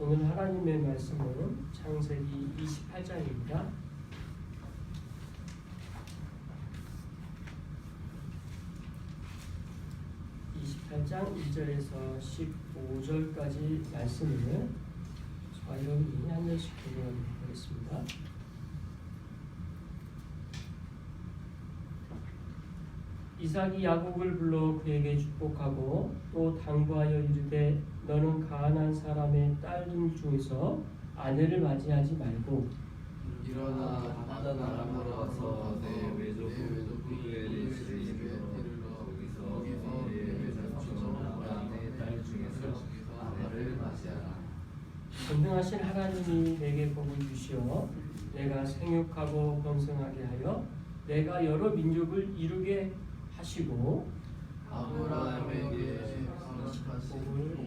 오늘 하나님의 말씀은 창세기 28장입니다. 28장 1절에서 15절까지 말씀을 조용히 한 절씩 교독하겠습니다. 이삭이 야곱을 불러 그에게 축복하고 또 당부하여 이르되 너는 가나안 사람의 딸들 중에서 아내를 맞이하지 말고 일어나 다른 아람으로 가서 내 외족 부부의 집에 이르러 거기서 내 외족종 아람의 딸 중에서 아내를 맞이하라. 전능하신 하나님이 내게 복을 주시어 내가 생육하고 번성하게 하여 내가 여러 민족을 이루게 하시고 아브라함에게 약속하신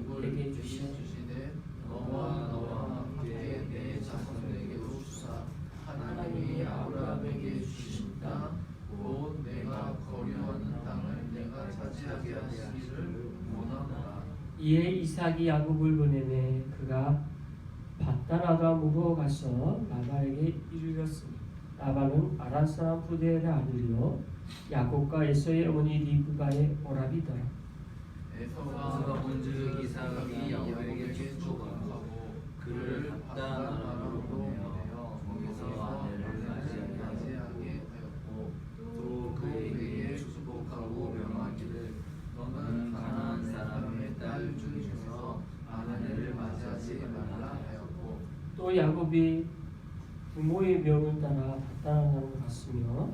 복을 내게 주시되 너와 함께 내 자손에게도 주사 하나님이 아브라함에게 주신 땅 곧 내가 거류하는 땅을 내가 차지하게 하시기를 원하노라. 이에 이삭이 야곱을 보내매 그가 밧단-아람으로 가서 라반에게 이르렀으니 라반은 아란 사람 부대의 아들이요 야곱과 에서의 어머니 리브가의 오라비더라. 에서가 본즉 이삭이 야곱에게 축복하고 그를 밧단-아람으로 보내어 거기서 아내를 맞이하게 하였고 또 그에게 축복하고 명하기를 너는 가나안 사람의 딸 중에서 아내를 맞이하지 말라 하였고 또 야곱이 부모의 명을 따라 밧단-아람으로 갔으며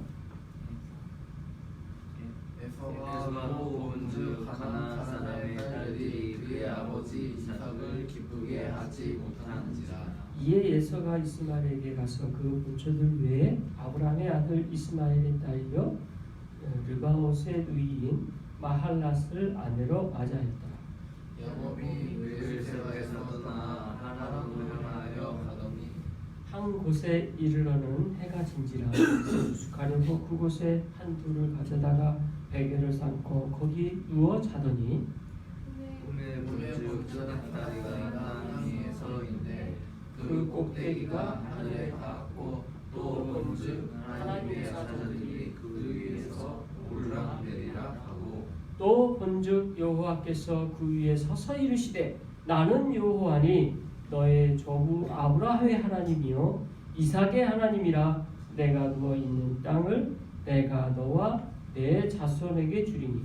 에서가 또 본즉 가나안 사람의 딸들이 그의 아버지 이삭을 기쁘게 하지 못하는지라. 이에 에서가 이스마엘에게 가서 그 부처들 외에 아브라함의 아들 이스마엘의 딸이요 르바옷의 누이인 마할랏을 아내로 맞이하였더라. 야곱이 베르세바에서 떠나 하란으로 향하여 가더니 한 곳에 이르러는 해가 진지라 가려고 그곳에 한 둘을 가져다가 베개를 삼고 거기 누워 자더니 꿈에 본즉 납달이가 땅 위에서인데 그 꼭대기가 하늘에 닿았고 또 본즉 하나님의 사자들이 그 위에서 올라내리라 하고 또 본즉 여호와께서 그 위에 서서 이르시되 나는 여호와니 너의 조부 아브라함의 하나님이요 이삭의 하나님이라. 내가 누워 있는 땅을 내가 너와 내 자손에게 주리니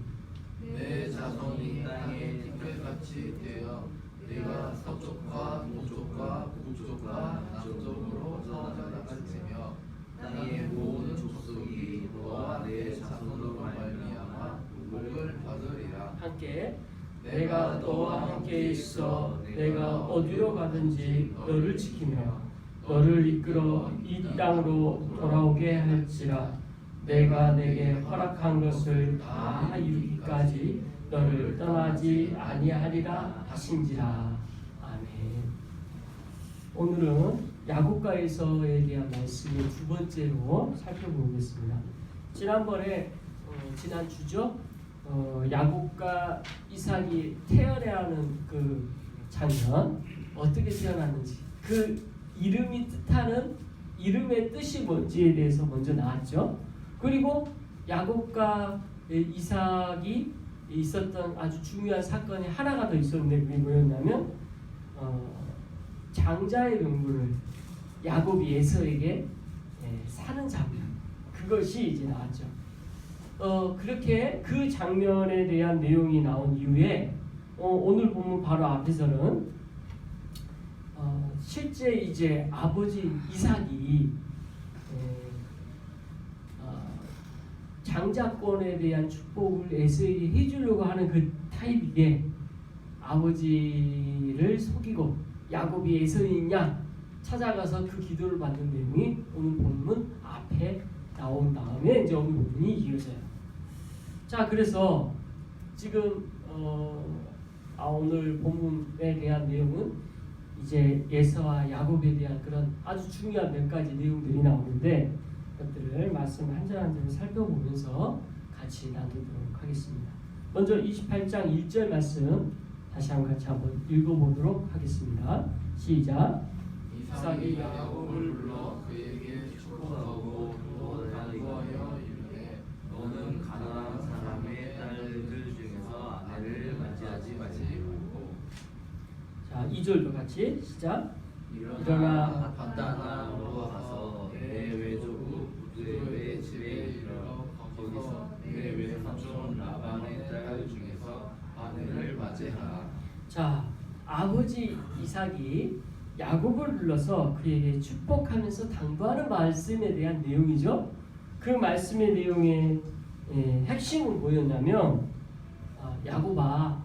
내 자손이 땅에 티끌같이 되어 내가 서쪽과 동쪽과 북쪽과 남쪽으로 퍼져나갈지며 땅의 모든 족속이 너와 내 자손으로 말미암아 복을 받으리라. 함께 내가 너와 함께 있어 내가 어디로 가든지 너를 지키며 너를 이끌어 이 땅으로 돌아오게 할지라. 내가 내게 허락한 것을 다 이루기까지 너를 떠나지 아니하리라 하신지라. 아멘. 오늘은 야곱과 에서에 대한 말씀을 두 번째로 살펴보겠습니다. 지난번에 지난 주죠. 야곱과 이삭이 태어나는 그 장면, 어떻게 태어났는지, 그 이름이 뜻하는 이름의 뜻이 뭔지에 대해서 먼저 나왔죠. 그리고 야곱과 이삭이 있었던 아주 중요한 사건이 하나가 더 있었는데 그게 뭐였냐면 장자의 명분을 야곱이 에서에게 사는 장면, 그것이 이제 나왔죠. 그렇게 그 장면에 대한 내용이 나온 이후에 오늘 보면 바로 앞에서는 실제 이제 아버지 이삭이 장자권에 대한 축복을 에서에게 해주려고 하는 그 타입이게 아버지를 속이고 야곱이 에서이냐 찾아가서 그 기도를 받는 내용이 오늘 본문 앞에 나온 다음에 이제 오늘 부분이 이어져요. 자, 그래서 지금 오늘 본문에 대한 내용은 이제 에서와 야곱에 대한 그런 아주 중요한 몇 가지 내용들이 나오는데 것들을 말씀 한 절 한 절 살펴보면서 같이 나누도록 하겠습니다. 먼저 28장 1절 말씀 다시 한번 같이 한번 읽어보도록 하겠습니다. 시작. 이삭이 야곱을 불러 그에게 축복하고 또 당부하여 이르되 너는 가나안 사람의 딸들 중에서 아내를 맞이하지 말고 자, 2절도 같이 시작. 일어나 paddan으로 가서 내 외조부 부두의 집에 이르러 거기서 내 외삼촌 라반의 딸 중에서 아내를 맞이하라. 자, 아버지 이삭이 야곱을 불러서 그에게 축복하면서 당부하는 말씀에 대한 내용이죠. 그 말씀의 내용의 핵심은 뭐였냐면, 야곱아,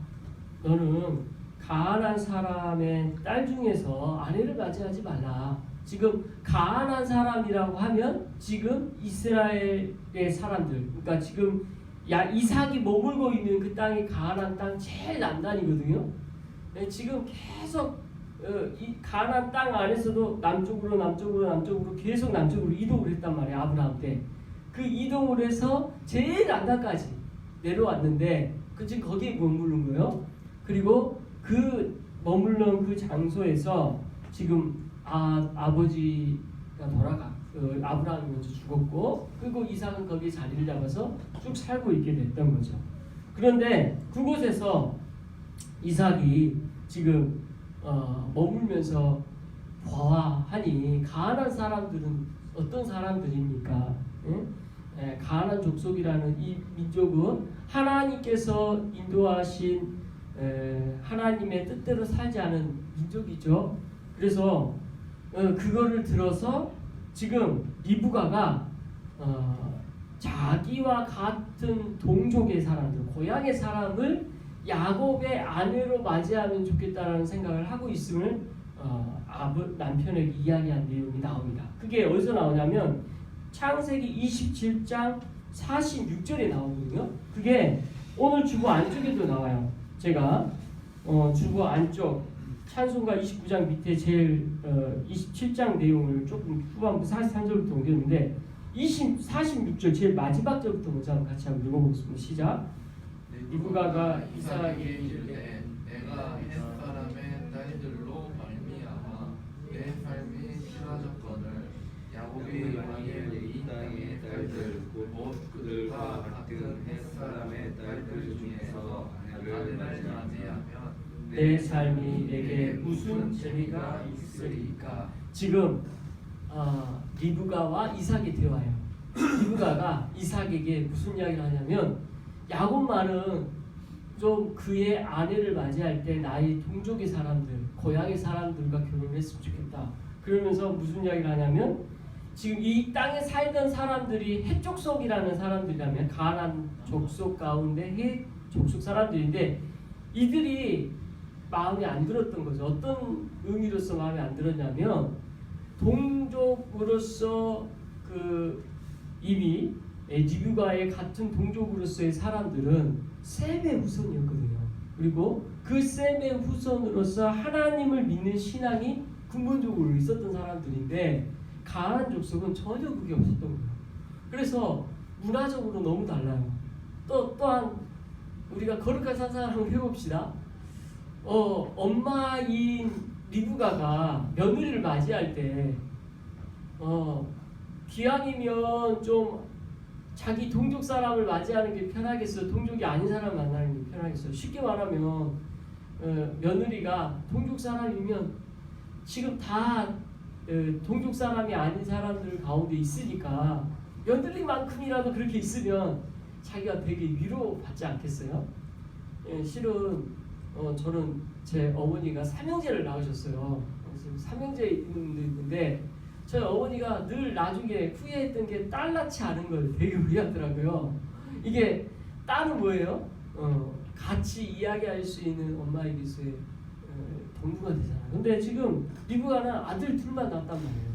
너는 가난한 사람의 딸 중에서 아내를 맞이하지 말라. 지금 가난한 사람이라고 하면 지금 이스라엘의 사람들, 그러니까 지금 이삭이 머물고 있는 그 땅이 가난한 땅 제일 남단이거든요. 지금 계속 이 가나안 땅 안에서도 남쪽으로 계속 남쪽으로 이동을 했단 말이에요. 아브라함 때. 그 이동을 해서 제일 남단까지 내려왔는데 지금 거기에 머무른 거예요. 그리고 그 머물른 그 장소에서 지금 아버지가 아브라함이 먼저 죽었고, 그리고 이삭은 거기에 자리를 잡아서 쭉 살고 있게 됐던 거죠. 그런데 그곳에서 이삭이 지금 머물면서 보아하니 가나안 사람들은 어떤 사람들입니까? 가나안 족속이라는 이 민족은 하나님께서 인도하신 하나님의 뜻대로 살지 않은 민족이죠. 그래서 그거를 들어서 지금 리브가가 자기와 같은 동족의 사람들, 고향의 사람을 야곱의 아내로 맞이하면 좋겠다라는 생각을 하고 있음을 남편에게 이야기한 내용이 나옵니다. 그게 어디서 나오냐면 창세기 27장 46절에 나오거든요. 그게 오늘 주보 안쪽에도 나와요. 제가 주보 안쪽 찬송가 29장 밑에 제일 27장 내용을 조금 후반부 43절부터 옮겼는데 46절 제일 마지막 절부터 먼저 한번 같이 한번 읽어보겠습니다. 시작. 리브가가 이삭에게 이르되 내가 햇사람의 딸들로 말미암아 내 삶이 싫어졌거늘 야곱이 만일 이 땅의 딸들 곧 그들과 같은 햇사람의 딸들 중에서 아내를 맞이하면 내 삶이 내게 무슨 재미가 있으리까? 지금 리브가와 이삭의 대화예요. 리브가가 이삭에게 무슨 이야기를 하냐면, 야곱만은 좀 그의 아내를 맞이할 때 나의 동족의 사람들, 고향의 사람들과 결혼했으면 좋겠다. 그러면서 무슨 이야기를 하냐면, 지금 이 땅에 살던 사람들이 헷 족속이라는 사람들이라면 가나안 족속 가운데 헷 족속 사람들인데 이들이 마음에 안 들었던 거죠. 어떤 의미로서 마음에 안 들었냐면, 동족으로서 이미 리브가의 같은 동족으로서의 사람들은 셈의 후손이었거든요. 그리고 그 셈의 후손으로서 하나님을 믿는 신앙이 근본적으로 있었던 사람들인데 가나안 족속은 전혀 그게 없었던 거예요. 그래서 문화적으로 너무 달라요. 또한 우리가 거룩한 상상을 한번 해봅시다. 엄마인 리브가가 며느리를 맞이할 때 기왕이면 좀 자기 동족 사람을 맞이하는 게 편하겠어요? 동족이 아닌 사람 만나는 게 편하겠어요? 쉽게 말하면 며느리가 동족 사람이면 지금 다 동족 사람이 아닌 사람들 가운데 있으니까 며느리만큼이라도 그렇게 있으면 자기가 되게 위로받지 않겠어요? 실은 저는 제 어머니가 삼형제를 낳으셨어요. 그래서 삼형제 있는데 저희 어머니가 늘 나중에 후회했던 게 딸 낳지 않은 걸 되게 후회하더라고요. 이게 딸은 뭐예요? 같이 이야기할 수 있는 엄마에게서의 동무가 되잖아요. 근데 지금 리브가는 아들 둘만 낳았단 말이에요.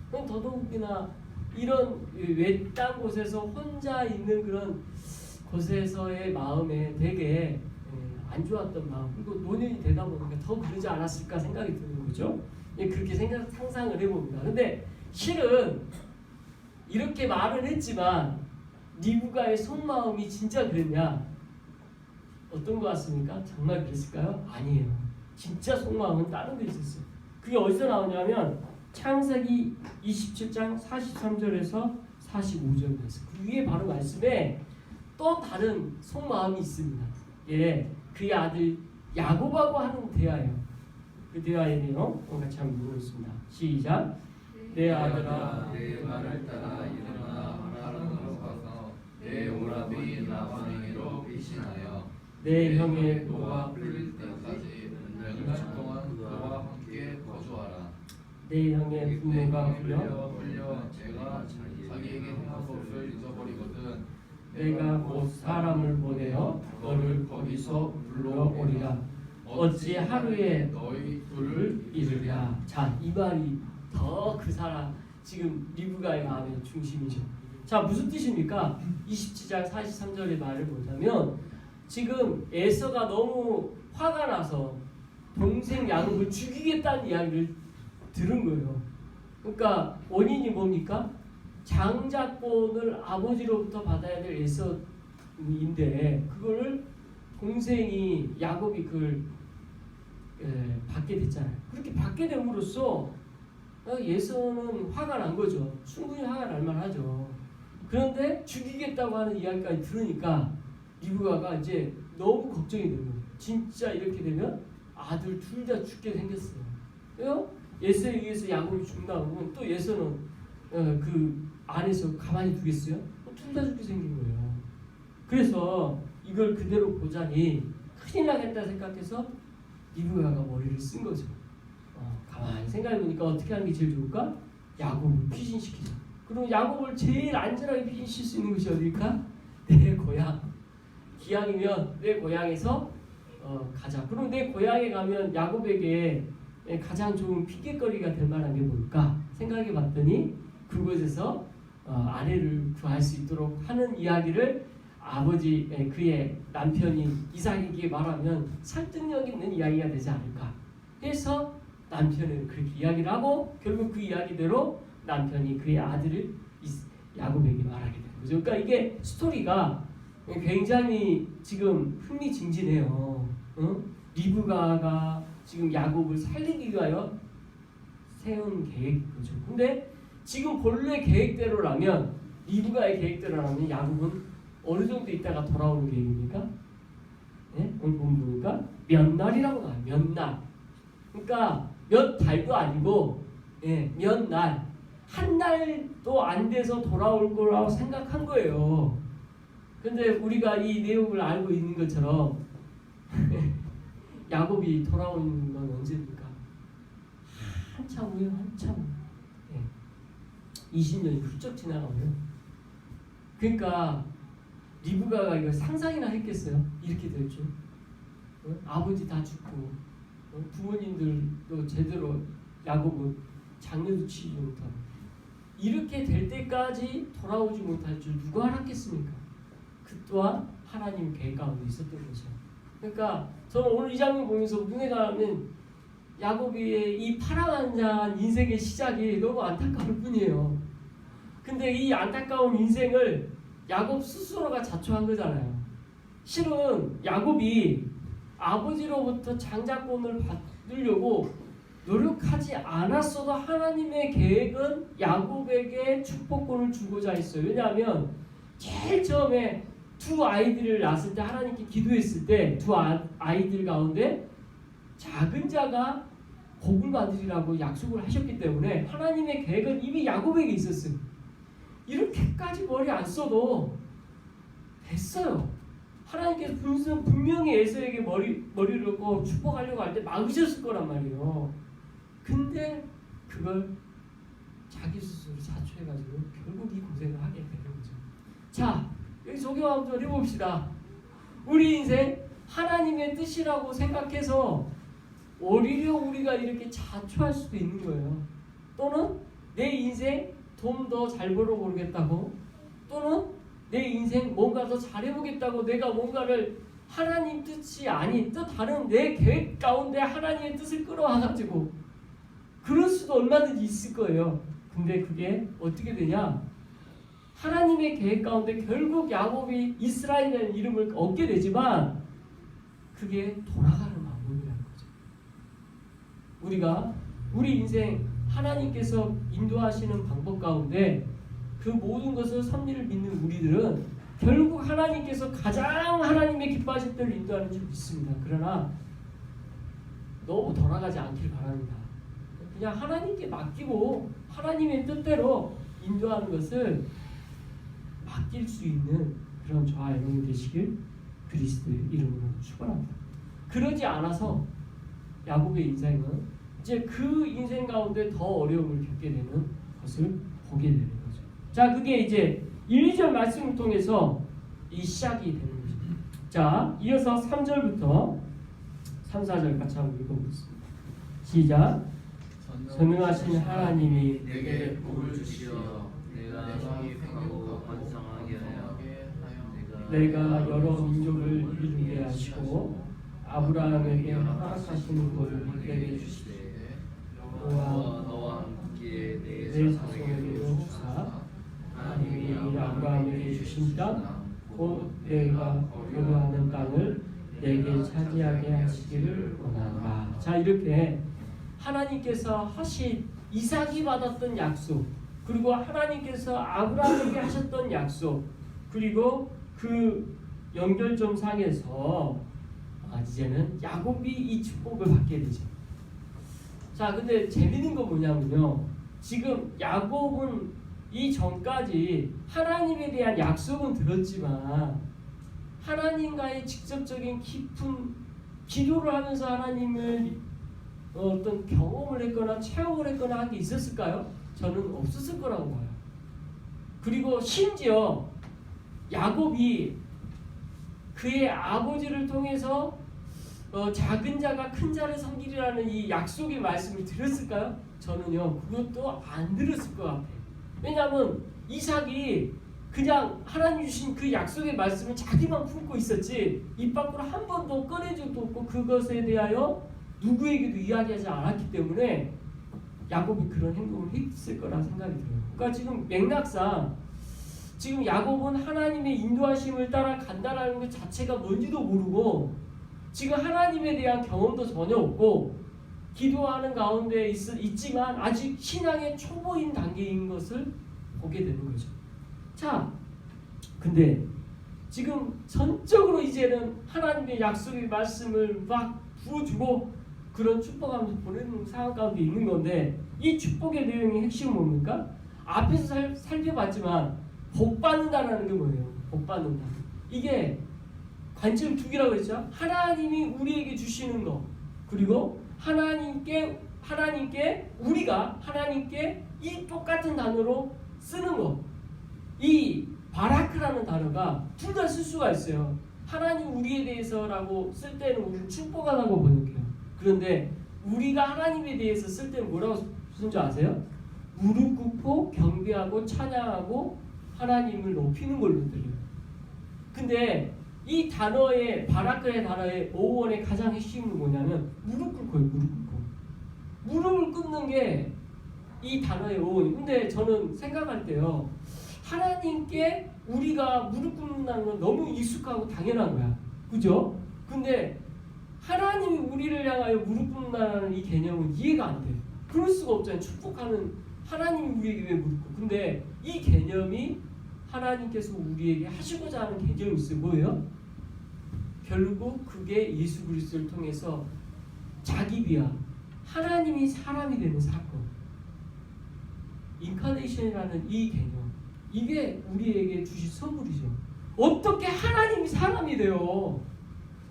그럼 더더욱이나 이런 외딴 곳에서 혼자 있는 그런 곳에서의 마음에 되게 안 좋았던 마음, 그리고 노년이 되다 보니까 더 그러지 않았을까 생각이 드는 거죠. 그렇게 상상을 해봅니다. 근데 실은 이렇게 말을 했지만 리브가의 속마음이 진짜 그랬냐? 어떤 것 같습니까? 정말 그랬을까요? 아니에요. 진짜 속마음은 다른 데 있었어요. 그 그게 어디서 나오냐면 창세기 27장 43절에서 45절에서 그 위에 바로 말씀에 또 다른 속마음이 있습니다. 예, 그의 아들 야곱하고 하는 대화예요. 그 대화의 내용 같이 한번 보겠습니다. 시작. 내 아들아, 내 말을 따라 일어나 하란으로 가서 내 오라비 라반에게로 피신하여 내 형의 노가 풀릴 때까지 100년 동안 그와 함께 거주하라. 내 형의 부모가 풀려 제가 자기에게 행한 것을 잊어버리거든 내가 곧 사람을 보내어 너를 거기서 불러오리라. 어찌 하루에 너희 둘을 이루랴. 자, 이 말이 더 그 사람 지금 리브가의 마음의 중심이죠. 자, 무슨 뜻입니까? 27장 43절의 말을 보자면 지금 에서가 너무 화가 나서 동생 야곱을 죽이겠다는 이야기를 들은 거예요. 그러니까 원인이 뭡니까? 장자권을 아버지로부터 받아야 될 에서인데 그거를 동생이 야곱이 그걸 받게 됐잖아요. 그렇게 받게 됨으로써 에서는 화가 난 거죠. 충분히 화가 날 만하죠. 그런데 죽이겠다고 하는 이야기까지 들으니까 리브가가 이제 너무 걱정이 되는 거예요. 진짜 이렇게 되면 아들 둘 다 죽게 생겼어요. 그래서 에서에 의해서 야곱이 죽나오면 또 에서는 그 안에서 가만히 두겠어요? 둘 다 죽게 생긴 거예요. 그래서 이걸 그대로 보자니 큰일 나겠다 생각해서 리브가가 머리를 쓴 거죠. 가만히 생각해보니까 어떻게 하는 게 제일 좋을까? 야곱을 피신시키자. 그럼 야곱을 제일 안전하게 피신시킬 수 있는 곳이 어딜까? 내 고향. 기왕이면 내 고향에서 가자. 그럼 내 고향에 가면 야곱에게 가장 좋은 핑계거리가 될 만한 게 뭘까? 생각해 봤더니 그곳에서 아내를 구할 수 있도록 하는 이야기를 아버지 그의 남편이 이삭에게 말하면 설득력 있는 이야기가 되지 않을까 해서 남편은 그렇게 이야기를 하고 결국 그 이야기대로 남편이 그의 아들을 야곱에게 말하게 되는 거죠. 그러니까 이게 스토리가 굉장히 지금 흥미진진해요. 리브가가 지금 야곱을 살리기 위하여 세운 계획인 거죠. 근데 지금 본래 계획대로라면 리브가의 계획대로라면 야곱은 어느 정도 있다가 돌아오는 계획입니까? 네? 오늘 보니까 몇 날이라고 나와요. 몇 날. 그러니까 몇 달도 아니고 몇 날. 한 달도 안 돼서 돌아올 거라고 생각한 거예요. 근데 우리가 이 내용을 알고 있는 것처럼 야곱이 돌아오는 건 언제입니까? 한참 후에 한참 20년이 훌쩍 지나가고요. 그러니까 리브가가 이거 상상이나 했겠어요? 이렇게 될 줄. 아버지 다 죽고 부모님들도 제대로 야곱은 장례도 치지 못하고 이렇게 될 때까지 돌아오지 못할 줄 누가 알았겠습니까? 그 또한 하나님 계획 가운데 있었던 거죠. 그러니까 저는 오늘 이 장면 보면서 눈에 가면 야곱의 이 파란만장한 인생의 시작이 너무 안타까울 뿐이에요. 근데 이 안타까운 인생을 야곱 스스로가 자초한 거잖아요. 실은 야곱이 아버지로부터 장자권을 받으려고 노력하지 않았어도 하나님의 계획은 야곱에게 축복권을 주고자 했어요. 왜냐하면 제일 처음에 두 아이들을 낳았을 때 하나님께 기도했을 때 두 아이들 가운데 작은 자가 복을 받으리라고 약속을 하셨기 때문에 하나님의 계획은 이미 야곱에게 있었어요. 이렇게까지 머리 안 써도 됐어요. 하나님께서 분명히 에서에게 머리를 놓고 축복하려고 할 때 막으셨을 거란 말이에요. 근데 그걸 자기 스스로 자초해가지고 결국 이 고생을 하게 되는 거죠. 자, 여기 적용 한번 해봅시다. 우리 인생 하나님의 뜻이라고 생각해서 오히려 우리가 이렇게 자초할 수도 있는 거예요. 또는 내 인생 돈 더 잘 벌어보겠다고, 또는 내 인생 뭔가 더 잘해보겠다고 내가 뭔가를 하나님 뜻이 아닌 또 다른 내 계획 가운데 하나님의 뜻을 끌어와가지고 그럴 수도 얼마든지 있을 거예요. 근데 그게 어떻게 되냐? 하나님의 계획 가운데 결국 야곱이 이스라엘이라는 이름을 얻게 되지만 그게 돌아가는 방법이라는 거죠. 우리가 우리 인생 하나님께서 인도하시는 방법 가운데 그 모든 것을 섭리를 믿는 우리들은 결국 하나님께서 가장 하나님의 기뻐하실 때를 인도하는 줄 믿습니다. 그러나 너무 돌아가지 않길 바랍니다. 그냥 하나님께 맡기고 하나님의 뜻대로 인도하는 것을 맡길 수 있는 그런 저와 여러분이 되시길 그리스도의 이름으로 축원합니다. 그러지 않아서 야곱의 인생은 이제 그 인생 가운데 더 어려움을 겪게 되는 것을 보게 되는 거죠. 자, 그게 이제 1~2절 말씀을 통해서 이 시작이 되는 거죠. 자, 이어서 3절부터 3, 4절 같이 한번 읽어보겠습니다. 시작. 전능하신 하나님이 내게 복을 주시어 내가 행복하고 번성하게 하여 내가 여러 민족을 이루게 하시고 아브라함에게 허락하시는 것을 내게 주시되 너와 함께 내 자손에게로 주사 하나님이 아브라함에게 주신 땅 곧 내가 거류하는 땅을 내게 차지하게 하시기를 원한다. 자, 이렇게 하나님께서 하신 이삭이 받았던 약속, 그리고 하나님께서 아브라함에게 하셨던 약속, 그리고 그 연결점 상에서 이제는 야곱이 이 축복을 받게 되죠. 자, 근데 재밌는 건 뭐냐면요, 지금 야곱은 이 전까지 하나님에 대한 약속은 들었지만 하나님과의 직접적인 깊은 기도를 하면서 하나님을 어떤 경험을 했거나 체험을 했거나 한 게 있었을까요? 저는 없었을 거라고 봐요. 그리고 심지어 야곱이 그의 아버지를 통해서 작은 자가 큰 자를 섬기리라는 이 약속의 말씀을 들었을까요? 저는요, 그것도 안 들었을 것 같아요. 왜냐하면 이삭이 그냥 하나님 주신 그 약속의 말씀을 자기만 품고 있었지 입 밖으로 한 번도 꺼낸 적도 없고 그것에 대하여 누구에게도 이야기하지 않았기 때문에 야곱이 그런 행동을 했을 거라 생각이 들어요. 그러니까 지금 맥락상 지금 야곱은 하나님의 인도하심을 따라 간다라는 것 자체가 뭔지도 모르고 지금 하나님에 대한 경험도 전혀 없고 기도하는 가운데 있지만 아직 신앙의 초보인 단계인 것을 보게 되는 거죠. 자, 근데 지금 전적으로 이제는 하나님의 약속의 말씀을 막 부어주고 그런 축복하면서 보내는 상황 가운데 있는 건데 이 축복의 내용의 핵심은 뭡니까? 앞에서 살펴봤지만 복 받는다라는 게 뭐예요? 복 받는다. 이게 관점 두 개라고 했죠. 하나님이 우리에게 주시는 거, 그리고 하나님께 우리가 하나님께 이 똑같은 단어로 쓰는 거. 이 바라크라는 단어가 둘 다 쓸 수가 있어요. 하나님 우리에 대해서라고 쓸 때는 우리를 축복하다고 번역해요. 그런데 우리가 하나님에 대해서 쓸 때는 뭐라고 쓰는 줄 아세요? 무릎 꿇고 경배하고 찬양하고 하나님을 높이는 걸로 들려요. 근데 이 단어의 바라크의 단어의 어원의 가장 핵심은 뭐냐면 무릎 꿇고요. 무릎 꿇고. 무릎을 꿇는 게 이 단어의 어원이. 근데 저는 생각할 때요, 하나님께 우리가 무릎 꿇는다는 건 너무 익숙하고 당연한 거야. 그죠? 근데 하나님이 우리를 향하여 무릎 꿇는다는 이 개념은 이해가 안 돼. 그럴 수가 없잖아요. 축복하는 하나님이 우리에게 왜 무릎 꿇고. 근데 이 개념이 하나님께서 우리에게 하시고자 하는 개념이 있어요. 뭐예요? 결국 그게 예수 그리스도를 통해서 자기 비하 하나님이 사람이 되는 사건, 인카네이션이라는 이 개념, 이게 우리에게 주신 선물이죠. 어떻게 하나님이 사람이 돼요?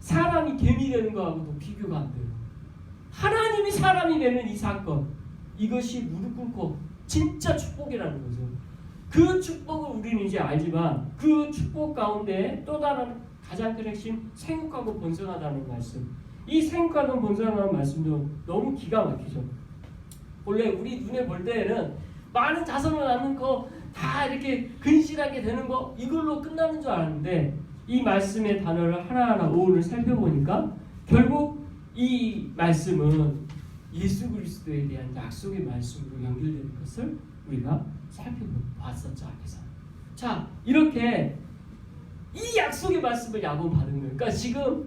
사람이 개미 되는 거하고도 비교가 안 돼요. 하나님이 사람이 되는 이 사건, 이것이 무릎 꿇고 진짜 축복이라는 거죠. 그 축복을 우리는 이제 알지만 그 축복 가운데 또 다른 가장 큰 핵심, 생육하고 번성하다는 말씀. 이 생육하고 번성하다는 말씀도 너무 기가 막히죠. 원래 우리 눈에 볼 때에는 많은 자손을 낳는 거 다 이렇게 근실하게 되는 거 이걸로 끝나는 줄 알았는데 이 말씀의 단어를 하나하나 어원을 살펴보니까 결국 이 말씀은 예수 그리스도에 대한 약속의 말씀으로 연결되는 것을 우리가 살펴봤었죠. 앞에서. 자, 이렇게 이 약속의 말씀을 야곱은 받은 거예요. 그러니까 지금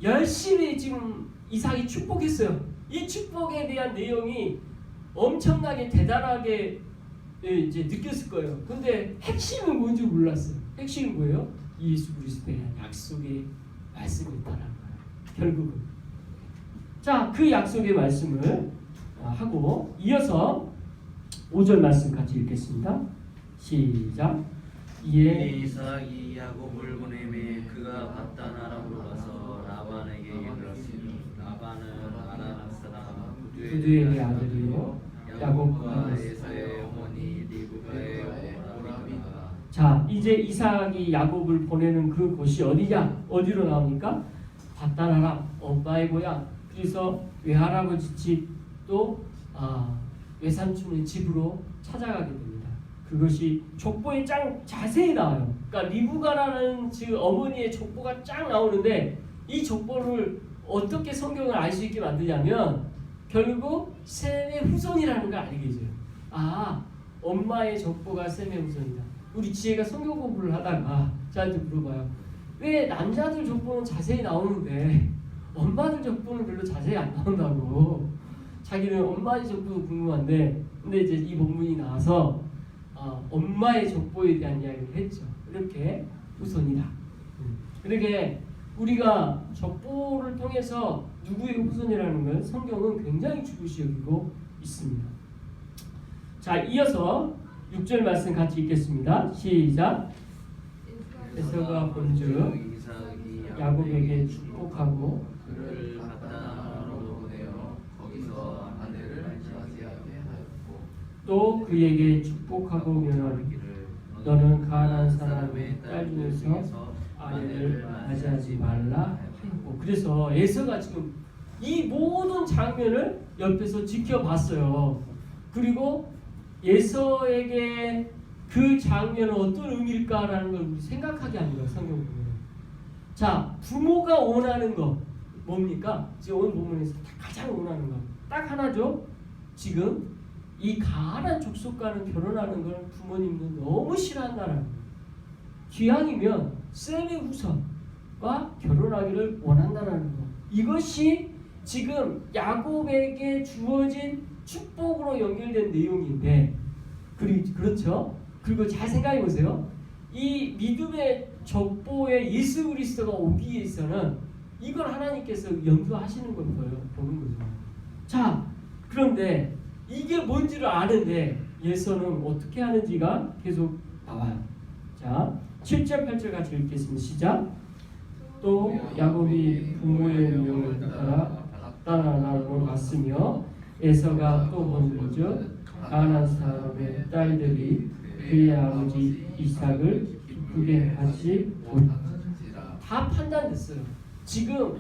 열심히 지금 이삭이 축복했어요. 이 축복에 대한 내용이 엄청나게 대단하게 이제 느꼈을 거예요. 근데 핵심은 뭔지 몰랐어요. 핵심은 뭐예요? 예수 그리스도의 약속의 말씀이 있다는 거예요. 결국은. 자, 그 약속의 말씀을 하고 이어서 5절 말씀 같이 읽겠습니다. 시작. 이에 이삭이 야곱을 보내매 그가 밧단 아람으로 가서 라반에게 이르렀으니 라반은 아람 사람 부두엘의 아들이요 야곱과 에사의 어머니 리브가의 오라비니라. 자, 이제 이삭이 야곱을 보내는 그 곳이 어디냐? 어디로 나옵니까? 밧단 아람, 엄마의 고향. 그래서 외할아버지 집 또 외삼촌의 집으로 찾아가게 됩니다. 그것이 족보에 짱 자세히 나와요. 그러니까 리브가라는 그 어머니의 족보가 쫙 나오는데 이 족보를 어떻게 성경을 알 수 있게 만드냐면 결국 셈의 후손이라는 걸 알게 해줘요. 엄마의 족보가 셈의 후손이다. 우리 지혜가 성경 공부를 하다가 저한테 물어봐요. 왜 남자들 족보는 자세히 나오는데 엄마들 족보는 별로 자세히 안 나온다고. 자기는 엄마의 족보도 궁금한데 근데 이제 이 본문이 나와서 엄마의 족보에 대한 이야기를 했죠. 이렇게 후손이다. 이렇게 우리가 족보를 통해서 누구의 후손이라는 걸 성경은 굉장히 중요시 여기고 있습니다. 자, 이어서 6절 말씀 같이 읽겠습니다. 시작. 에서가 본즉 야곱에게 축복하고 그를 밧단 아람으로 보내어 거기서 아내를 맞이하게 하였고 또 그에게 축복하고 명하기를 너는 가난한 사람의 딸 중에서 아내를 맞이하지 말라 하였고. 그래서 에서가 지금 이 모든 장면을 옆에서 지켜봤어요. 그리고 에서에게 그 장면은 어떤 의미일까라는 걸 우리 생각하게 합니다. 성경 보면. 자, 부모가 원하는 거 뭡니까? 지금 오늘 본문에서 가장 원하는 거 딱 하나죠. 지금 이 가난한 족속과는 결혼하는 걸 부모님도 너무 싫어한다는 거예요. 기왕이면 셈의 후손과 결혼하기를 원한다는 거. 이것이 지금 야곱에게 주어진 축복으로 연결된 내용인데, 그렇죠? 그리고 잘 생각해 보세요. 이 믿음의 족보에 예수 그리스도가 오기 위해서는 이걸 하나님께서 염두하시는 걸 보는 거죠. 자, 그런데 이게 뭔지를 아는데 예서는 어떻게 하는지가 계속 나와요. 자, 7절 8절 같이 읽겠습니다. 시작. 또 야곱이 부모의 명을 따라 밧단 아람으로 갔으며 에서가 또 본즉 가나안 사람의 딸들이 그의 아버지 이삭을 기쁘게 하지 못한지라. 다 판단됐어요. 지금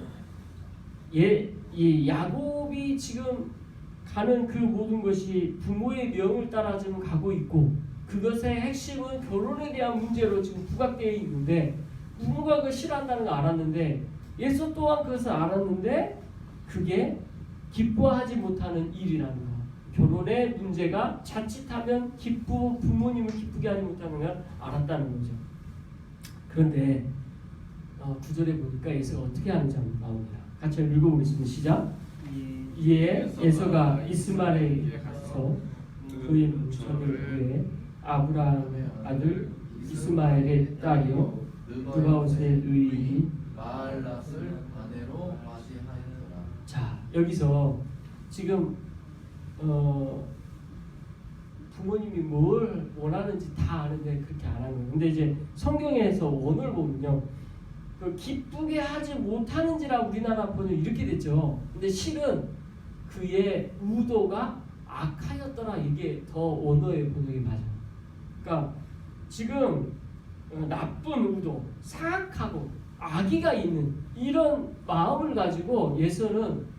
이 야곱이 지금 가는 그 모든 것이 부모의 명을 따라 지금 가고 있고 그것의 핵심은 결혼에 대한 문제로 지금 부각되어 있는데 부모가 그걸 싫어한다는 걸 알았는데 예수 또한 그것을 알았는데 그게 기뻐하지 못하는 일이라는 거. 결혼의 문제가 자칫하면 부모님을 기쁘게 하지 못하는 걸 알았다는 거죠. 그런데 9절에 보니까 에서가 어떻게 하는지 한번 나옵니다. 같이 읽어보겠습니다. 시작. 이에 에서가 이스마엘에 가서 그의 문처를 구해 아브라함의 아들 이스마엘의 딸이요 느바옷의 의인이 마알랏을 아내로 맞이하였더라. 자, 여기서 지금 부모님이 뭘 원하는지 다 아는데 그렇게 안 하는 거예요. 근데 이제 성경에서 원을 보면요, 그 기쁘게 하지 못하는지라 우리나라 번역 이렇게 됐죠. 근데 실은 그의 의도가 악하였더라, 이게 더 원어의 번역이 맞아요. 그러니까 지금 나쁜 의도, 사악하고 악의가 있는 이런 마음을 가지고 예서는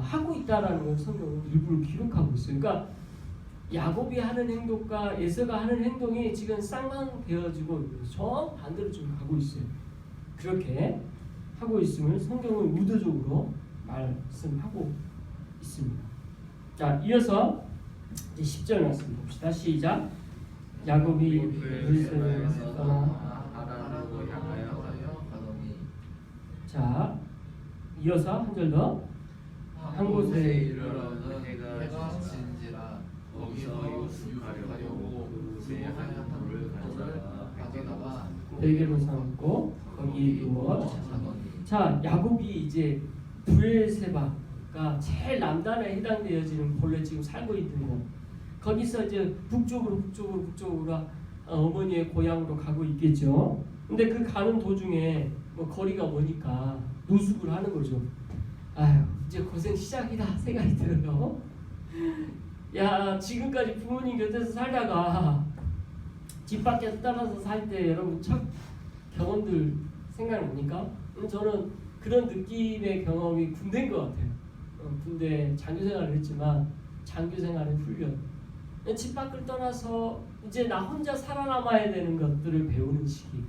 하고 있다라는 걸 성경은 일부러 기록하고 있어요. 그러니까 야곱이 하는 행동과 에서가 하는 행동이 지금 쌍방되어지고 정반대로 지금 가고 있어요. 그렇게 하고 있음을 성경은 의도적으로 말씀하고 있습니다. 자, 이어서 이제 10절 말씀 봅시다. 시작. 야곱이 베르세바에서 떠나 하란으로 향하여 가더니 자, 이어서 한 절 더. 한 곳에 이르러는 해가 진지라 거기서 유숙하려고 그곳에 한 돌을 가져다가 베개로 삼고 거기 누워 자더니 자, 야곱이 이제 브엘세바가 제일 남단에 해당되어지는 본래 지금 살고 있는 곳. 거기서 이제 북쪽으로 어머니의 고향으로 가고 있겠죠. 근데 그 가는 도중에 뭐 거리가 머니까 노숙을 하는 거죠. 아유, 이제 고생 시작이다 생각이 들어요. 야, 지금까지 부모님 곁에서 살다가 집 밖에서 따라서 살 때 여러분 첫 경험들 생각납니까? 저는 그런 느낌의 경험이 군대인 것 같아요. 군대 장교 생활을 했지만 장교 생활의 훈련. 집 밖을 떠나서 이제 나 혼자 살아남아야 되는 것들을 배우는 시기.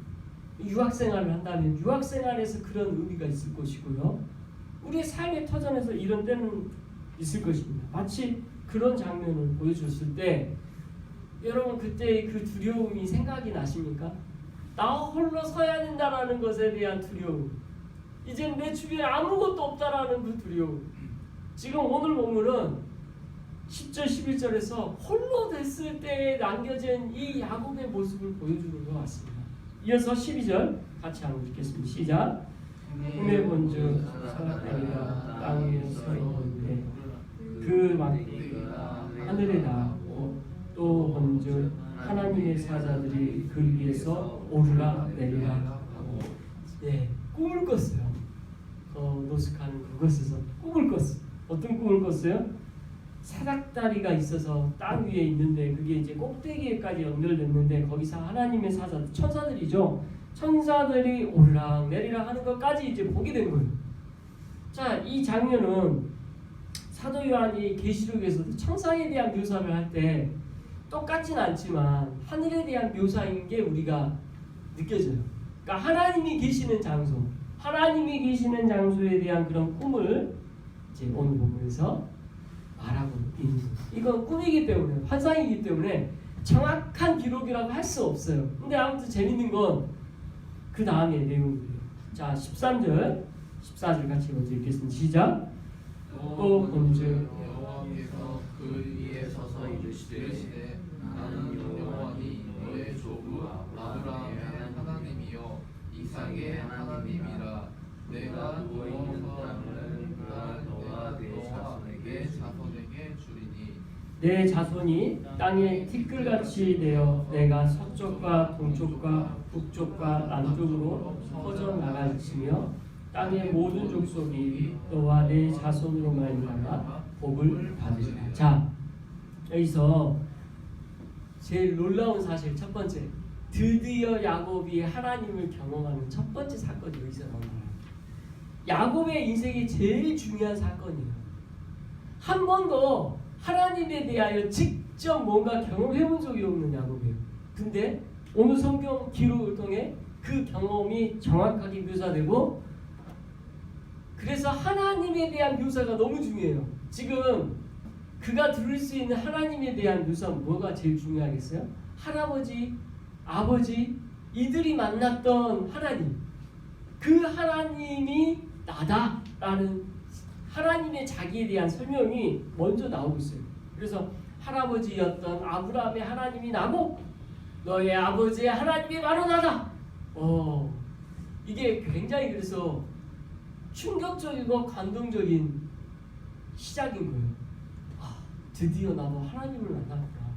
유학 생활을 한다면 유학 생활에서 그런 의미가 있을 것이고요. 우리의 삶의 터전에서 이런 때는 있을 것입니다. 마치 그런 장면을 보여줬을 때 여러분 그때 그 두려움이 생각이 나십니까? 나 홀로 서야 된다라는 것에 대한 두려움. 이제 내 주변에 아무것도 없다라는 그 두려움. 지금 오늘 본문은 10절 11절에서 홀로 됐을 때 남겨진 이 야곱의 모습을 보여주는 것 같습니다. 이어서 12절 같이 한번 읽겠습니다. 시작. 꿈에 본즉 사람이가 땅 위에 서 있는데 그 막대기가 하늘에 닿았고 또 본즉 하나님의 사자들이 그 위에서 오르락 내리락 하고 꿈을 꿨어요. 노숙하는 그곳에서 꿈을 꿨어요. 어떤 꿈을 꿨어요? 사닥다리가 있어서 땅 위에 있는데 그게 이제 꼭대기에까지 연결됐는데 거기서 하나님의 사자들, 천사들이죠. 천사들이 오르락 내리락 하는 것까지 이제 보게 된 거예요. 자, 이 장면은 사도 요한이 계시록에서도 천사에 대한 묘사를 할 때 똑같진 않지만 하늘에 대한 묘사인 게 우리가 느껴져요. 그러니까 하나님이 계시는 장소, 하나님이 계시는 장소에 대한 그런 꿈을 이제 오늘 본문에서 말하고 있는 거예요. 이건 꿈이기 때문에, 환상이기 때문에 정확한 기록이라고 할 수 없어요. 근데 아무튼 재밌는 건 그 다음에 내용이에요. 자, 13절, 14절 같이 먼저 읽겠습니다. 시작. 또 본즉 여호와께서 그 위에 서서 이르시되 나는 여호와니 너의 조부 아브라함의 하나님이요 이삭의 하나님이라. 내가 누워있는 땅을 너와 내 자손에게 주리니 내 자손이 땅에 티끌같이 되어 내가 서쪽과 동쪽과 북쪽과 남쪽으로 퍼져나갈지며 땅의 모든 족속이 너와 내 자손으로 말미암아 복을 받으리라. 자, 여기서 제일 놀라운 사실 첫 번째, 드디어 야곱이 하나님을 경험하는 첫 번째 사건이 여기서 나온 거예요. 야곱의 인생이 제일 중요한 사건이에요. 한 번도 하나님에 대하여 직접 뭔가 경험해본 적이 없는 야곱이에요. 근데 오늘 성경 기록을 통해 그 경험이 정확하게 묘사되고, 그래서 하나님에 대한 묘사가 너무 중요해요. 지금 그가 들을 수 있는 하나님에 대한 묘사는 뭐가 제일 중요하겠어요? 할아버지, 아버지, 이들이 만났던 하나님, 그 하나님이 나다라는 하나님의 자기에 대한 설명이 먼저 나오고 있어요. 그래서 할아버지였던 아브라함의 하나님이 나고 너의 아버지의 하나님이 바로 나다. 이게 굉장히 그래서 충격적이고 감동적인 시작인 거예요. 드디어 나도 하나님을 만났구나.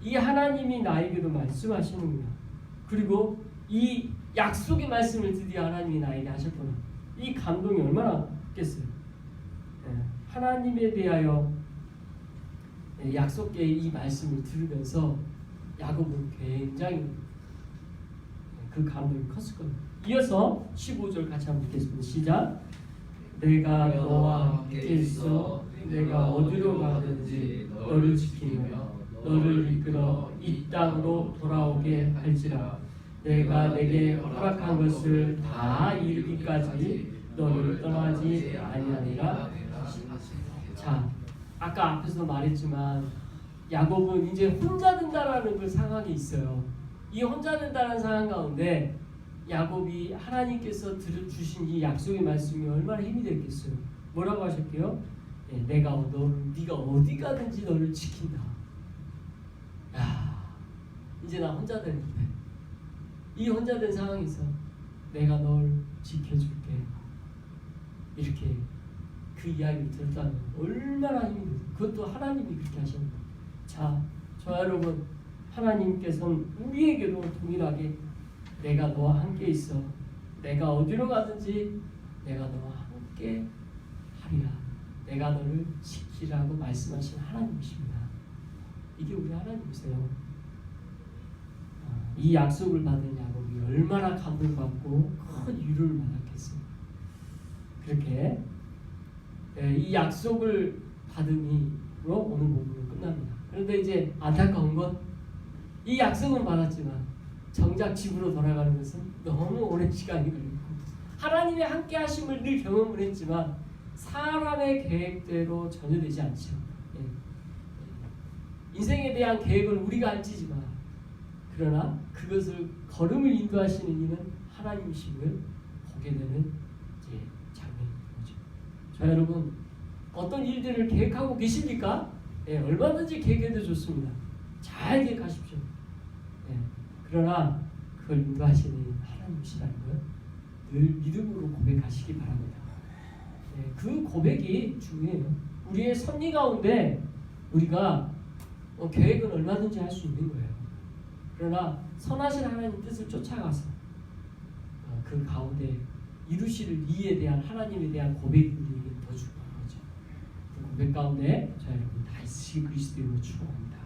이 하나님이 나에게도 말씀하시는구나. 그리고 이 약속의 말씀을 드디어 하나님이 나에게 하셨구나. 이 감동이 얼마나 있겠어요. 하나님에 대하여 약속의 이 말씀을 들으면서 야곱은 굉장히 그 감동이 컸을 겁니다. 이어서 15절 같이 한번 읽겠습니다. 시작. 내가 너와 함께 있어 내가 어디로 가든지 너를 지키며 너를 이끌어 이 땅으로 돌아오게 할지라. 내가 내게 허락한 것을 다 이루기까지 너를 떠나지 아니하리라. 자, 아까 앞에서 말했지만 야곱은 이제 혼자 된다라는 그 상황이 있어요. 이 혼자 된다는 상황 가운데 야곱이 하나님께서 주신 이 약속의 말씀이 얼마나 힘이 되겠어요. 뭐라고 하셨게요? 내가 네가 어디 가든지 너를 지킨다. 야, 이제 나 혼자 되는데 이 혼자 된 상황에서 내가 널 지켜줄게. 이렇게 그 이야기를 들었다면 얼마나 힘이 들어요. 그것도 하나님이 그렇게 하셨는데. 자, 저 여러분, 하나님께서는 우리에게도 동일하게 내가 너와 함께 있어. 내가 어디로 가든지 내가 너와 함께 하리라. 내가 너를 지키라고 말씀하신 하나님이십니다. 이게 우리 하나님이세요. 이 약속을 받은 야곱이 얼마나 감동받고 큰 위로를 받았겠어요. 그렇게 이 약속을 받음으로 오늘 본문은 끝납니다. 그런데 이제 안타까운 건 이 약속은 받았지만 정작 집으로 돌아가는 것은 너무 오랜 시간이 걸리고 하나님의 함께 하심을 늘 경험을 했지만 사람의 계획대로 전혀 되지 않죠. 인생에 대한 계획을 우리가 알지지만 그러나 그것을 걸음을 인도하시는 이는 하나님이심을 보게 되는 이제 장면인 거죠. 자, 여러분, 어떤 일들을 계획하고 계십니까? 얼마든지 계획해도 좋습니다. 잘 계획하십시오. 그러나 그걸 인도하시는 하나님이시라는 걸 늘 믿음으로 고백하시기 바랍니다. 그 고백이 중요해요. 우리의 섭리 가운데 우리가 계획은 얼마든지 할 수 있는 거예요. 그러나 선하신 하나님 뜻을 쫓아가서 그 가운데 이루실 이에 대한 하나님에 대한 고백이 우리에게 더 중요한 거죠. 그 고백 가운데 저 여러분 다 있으시기 그리스도 이름으로 축원합니다.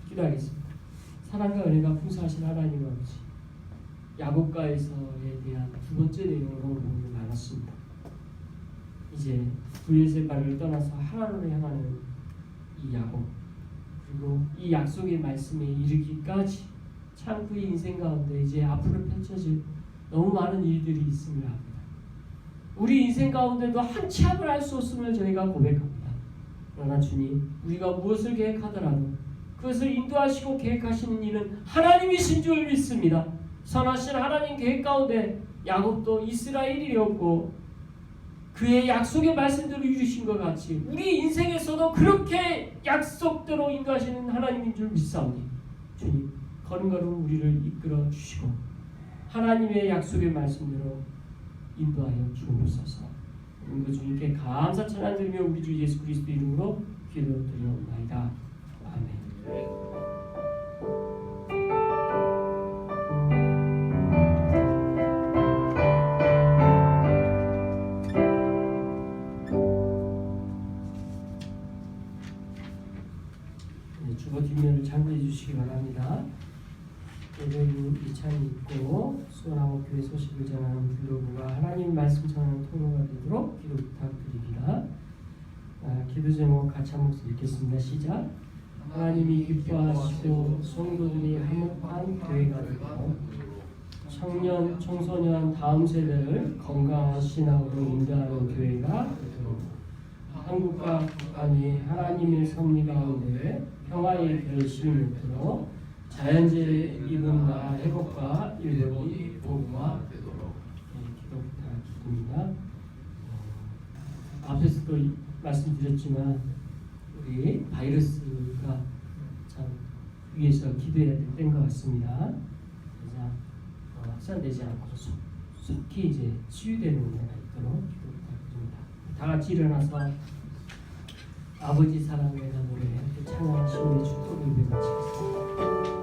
기도하겠습니다. 사랑과 은혜가 풍성하신 하나님 아버지, 야곱과에서에 대한 두 번째 내용으로 오늘 나눴습니다. 이제 브엘세바를 떠나서 하나님을 향하는 이 야곱, 그리고 이 약속의 말씀에 이르기까지 참 그의 인생 가운데 이제 앞으로 펼쳐질 너무 많은 일들이 있음을 압니다. 우리 인생 가운데도 한 치 앞을 알 수 없음을 저희가 고백합니다. 그러나 주님, 우리가 무엇을 계획하더라도 그것을 인도하시고 계획하시는 이는 하나님이신 줄 믿습니다. 선하신 하나님 계획 가운데 야곱도 이스라엘이었고 그의 약속의 말씀대로 이루신 것 같이 우리 인생에서도 그렇게 약속대로 인도하시는 하나님인 줄 믿사오니 주님, 걸음걸음 우리를 이끌어 주시고 하나님의 약속의 말씀대로 인도하여 주옵소서. 오늘도 주님께 감사 찬양 드리며 우리 주 예수 그리스도 이름으로 기도드리옵나이다. 아멘. 주보 뒷면을 참고해 주시기 바랍니다. 예배인 이찬이 있고 수원하고 교회 소식을 전하는 블로그가 하나님 말씀 전하는 통로가 되도록 기도 부탁드립니다. 기도 제목 같이 한 목소리 읽겠습니다. 시작. 하나님이 기뻐하시고 성도들이 화목한 교회가 되고 청년, 청소년 다음 세대를 건강한 신앙으로 인도하는 교회가 되도록 한국과 북한이 하나님의 섭리 가운데 평화의 결실을 맺도록 자연재해 입음과 회복과 일본이 복음화되도록 기도 부탁드립니다. 앞에서도 말씀드렸지만 우리 바이러스가 참 위에서 기도해야 될 때인 것 같습니다. 그래서 확산되지 않고 속히 이제 치유되는 은혜가 있도록 기도 부탁드립니다. 다 같이 일어나서 아버지 사랑을 내가 노래 찬양하시는 축복을 예배 마치겠습니다.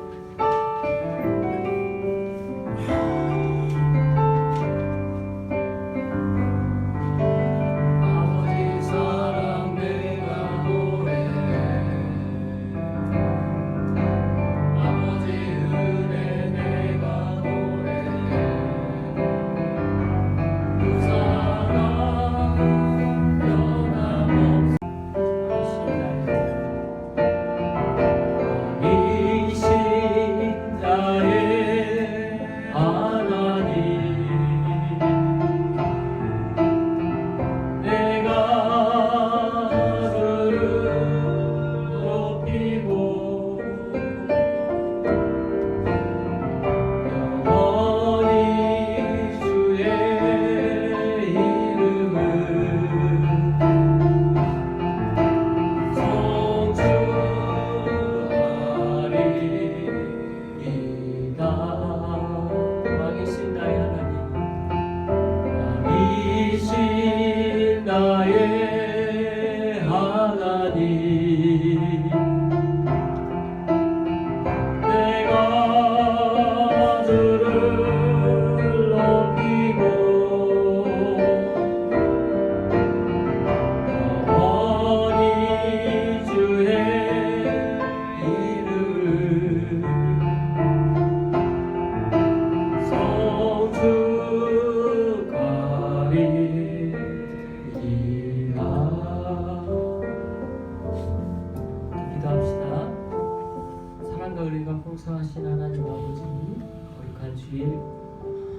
풍성하신 하나님 아버지, 거룩한 주일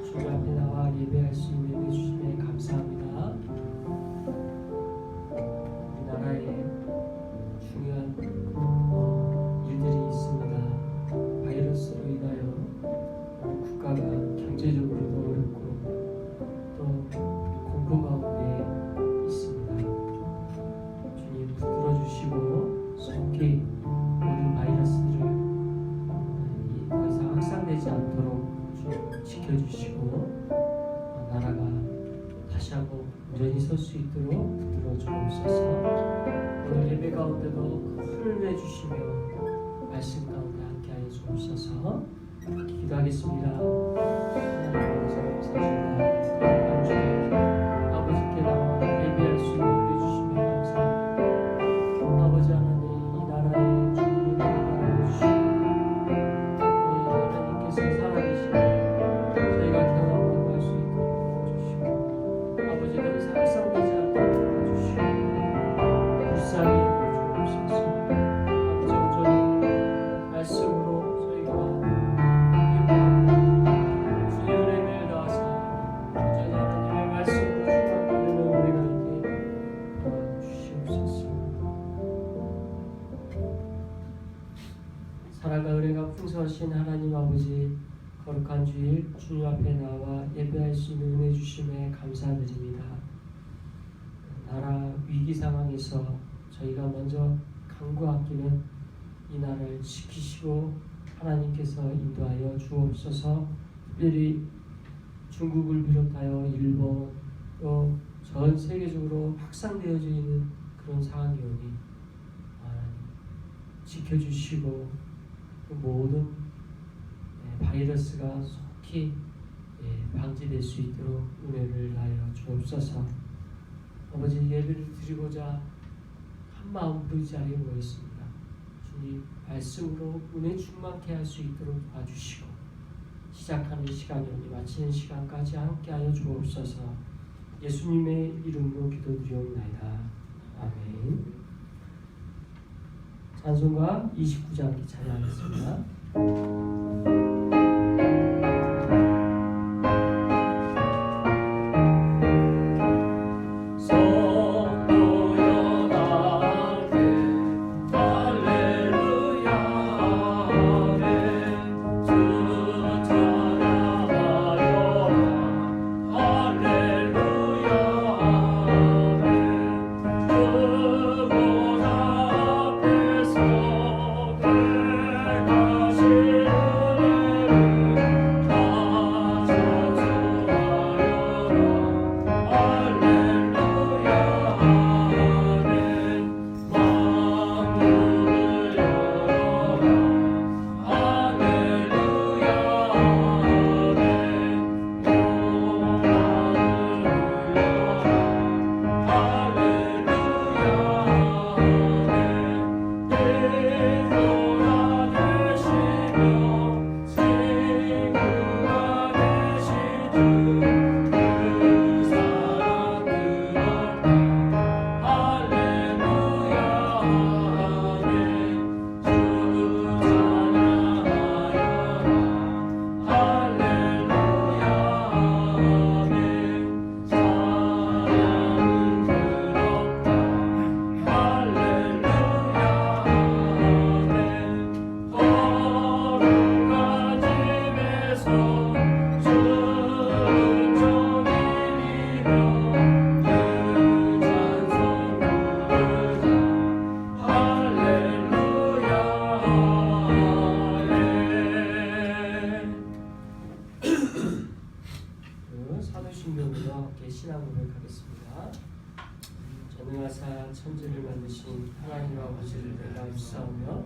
주님 앞에 나와 예배할 수 있는 해주심에 감사합니다. 우리나라에 중요한 일들이 있습니다. 바이러스로 인하여 국가가 경제적으로도 어렵고 또 공포 가운데 있습니다. 주님 붙들어 주시고 속히 모든 바이러스들을 더 이상 확산되지 않도록 주님 지켜주시고 나라가 다시 한번 온전히 설 수 있도록 붙들어 주옵소서. 오늘 예배 가운데도 큰 은혜 주시며 말씀 가운데 함께하여 주옵소서. 기도하겠습니다. 하나님 아버지 감사합니다. 거룩한 주님 아버지께 나와 예배할 수 있는 은혜 주시며 감사합니다. 아버지 하나님 이 나라의 주님을 기도하여 주시고 하나님께서 살아계시고 저희가 경험하고 할 수 있도록 도와주시고 아버지 더 이상 확산되지 않도록 도와주시고 불쌍히 여겨주옵소서. 아버지 온전히 말씀으로 저희가 사랑과 은혜가 풍성하신 하나님 아버지, 거룩한 주일 주님 앞에 나와 예배할 수 있는 은혜 주심에 감사드립니다. 나라 위기 상황에서 저희가 먼저 간구하기는 이 나라를 지키시고 하나님께서 인도하여 주옵소서. 특별히 중국을 비롯하여 일본 또 전 세계적으로 확산되어져 있는 그런 상황이오니 하나님 지켜주시고 그 모든 바이러스가 속히 방지될 수 있도록 은혜를 하여 주옵소서. 아버지 예배를 드리고자 한 마음으로 이 자리에 모였습니다. 주님 말씀으로 은혜 충만케 할 수 있도록 도와주시고 시작하는 시간이오니 마치는 시간까지 함께하여 주옵소서. 예수님의 이름으로 기도드리옵나이다. 아멘. 찬송가 29장 찬양하겠습니다. 사도신경으로 함께 신앙 고백하겠습니다. 전능하사 천지를 만드신 하나님 아버지를 내가 믿사오며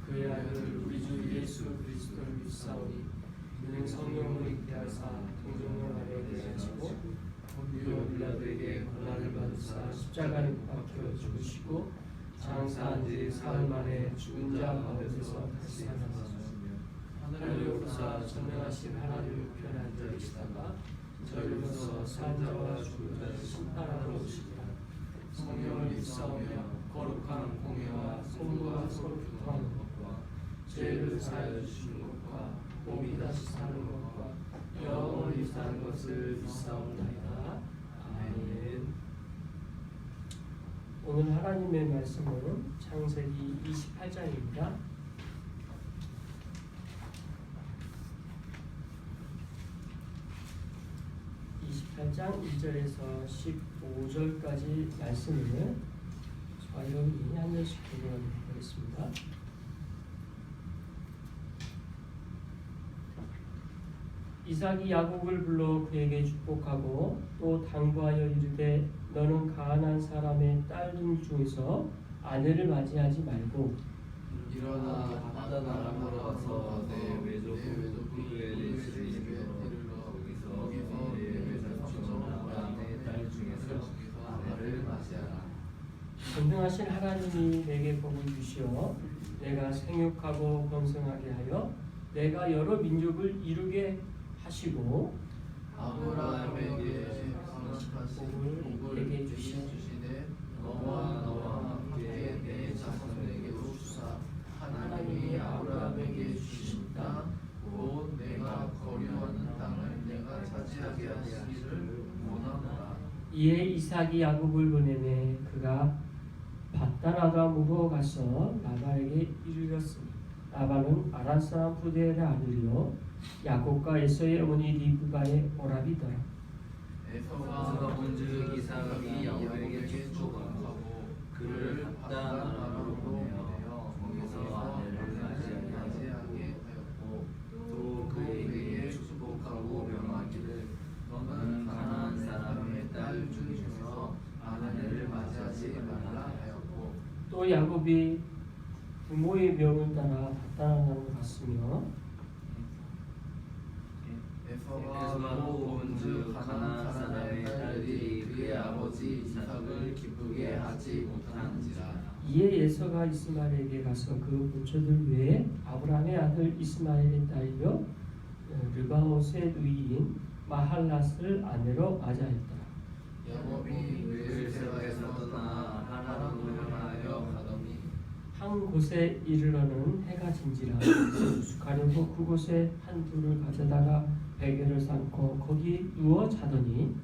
그의 아들 우리 주 예수 그리스도를 믿사오니 이는 성령으로 있게 하사 동정녀 마리아에게 하시고 본디오 빌라도에게 고난을 받으사 십자가에 못 박혀 죽으시고 장사한 지 사흘 만에 죽은 자 가운데서 다시 살아나셨으며 하늘에 오르사 전능하신 하나님 우편에 앉아 계시다가 저희로서 산자와 죽은 자를 심판하러 오시리라. 성령을 믿사오며 거룩한 공예와 성도가 서로 교통하는 것과 죄를 사하여 주시는 것과 몸이 다시 사는 것과 영원히 사는 것을 믿사옵나이다. 아멘. 오늘 하나님의 말씀은 창세기 28장입니다. 28장 1절에서 15절까지 말씀을 저와 여러분이 한 절씩 공부하겠습니다. 이삭이 야곱을 불러 그에게 축복하고 또 당부하여 이르되 너는 가난한 사람의 딸들 중에서 아내를 맞이하지 말고 일어나 바다 나라로 와서 내 외조 부부의 내 집에 이르러 거기서 내 외조촌 아브라함의 딸 중에서 아내를 맞이하라. 전능하신 하나님이 내게 복을 주시어 내가 생육하고 번성하게 하여 내가 여러 민족을 이루게 하시고 아브라함에게 약속하신 복을 내게 주시되 너와 함께 내 자손에게도 주사 하나님이 아브라함에게 주신 땅 곧 내가 거류하는 땅을 내가 차지하게 하시기를 원하노라. 이에 이삭이 야곱을 보내매 그가 밧단아람으로 가서 라반에게 이르렀으니 라반은 아란 사람 부대의 아들이요 야곱과 에서의 어머니 리브가의 오라비더라. 에서가 본즉 이삭이 야곱에게 축복하고 그를 밧단아람으로 보내어 거기서 아내를 맞이하게 하였고 또 그에게 축복하고 명하기를 너는 가나안 사람의 딸 중에서 아내를 맞이하지 말라 하였고 또 야곱이 부모의 명을 따라 밧단아람으로 갔으며 에서가 또 본즉 가나안 사람의 딸들이 그의 아버지 이삭을 기쁘게 하지 못하는지라. 이에 에서가 이스마엘에게 가서 그 본처들 외에 아브라함의 아들 이스마엘의 딸이요 르바옷의 누이인 마할랏을 아내로 맞이하였더라. 야곱이 베르세바에서 떠나 하란으로 향하여 가더니 한 곳에 이르러는 해가 진지라 수숙하려고 그곳에 한 둘을 가져다가 베개를 쌓고 거기 누워 자더니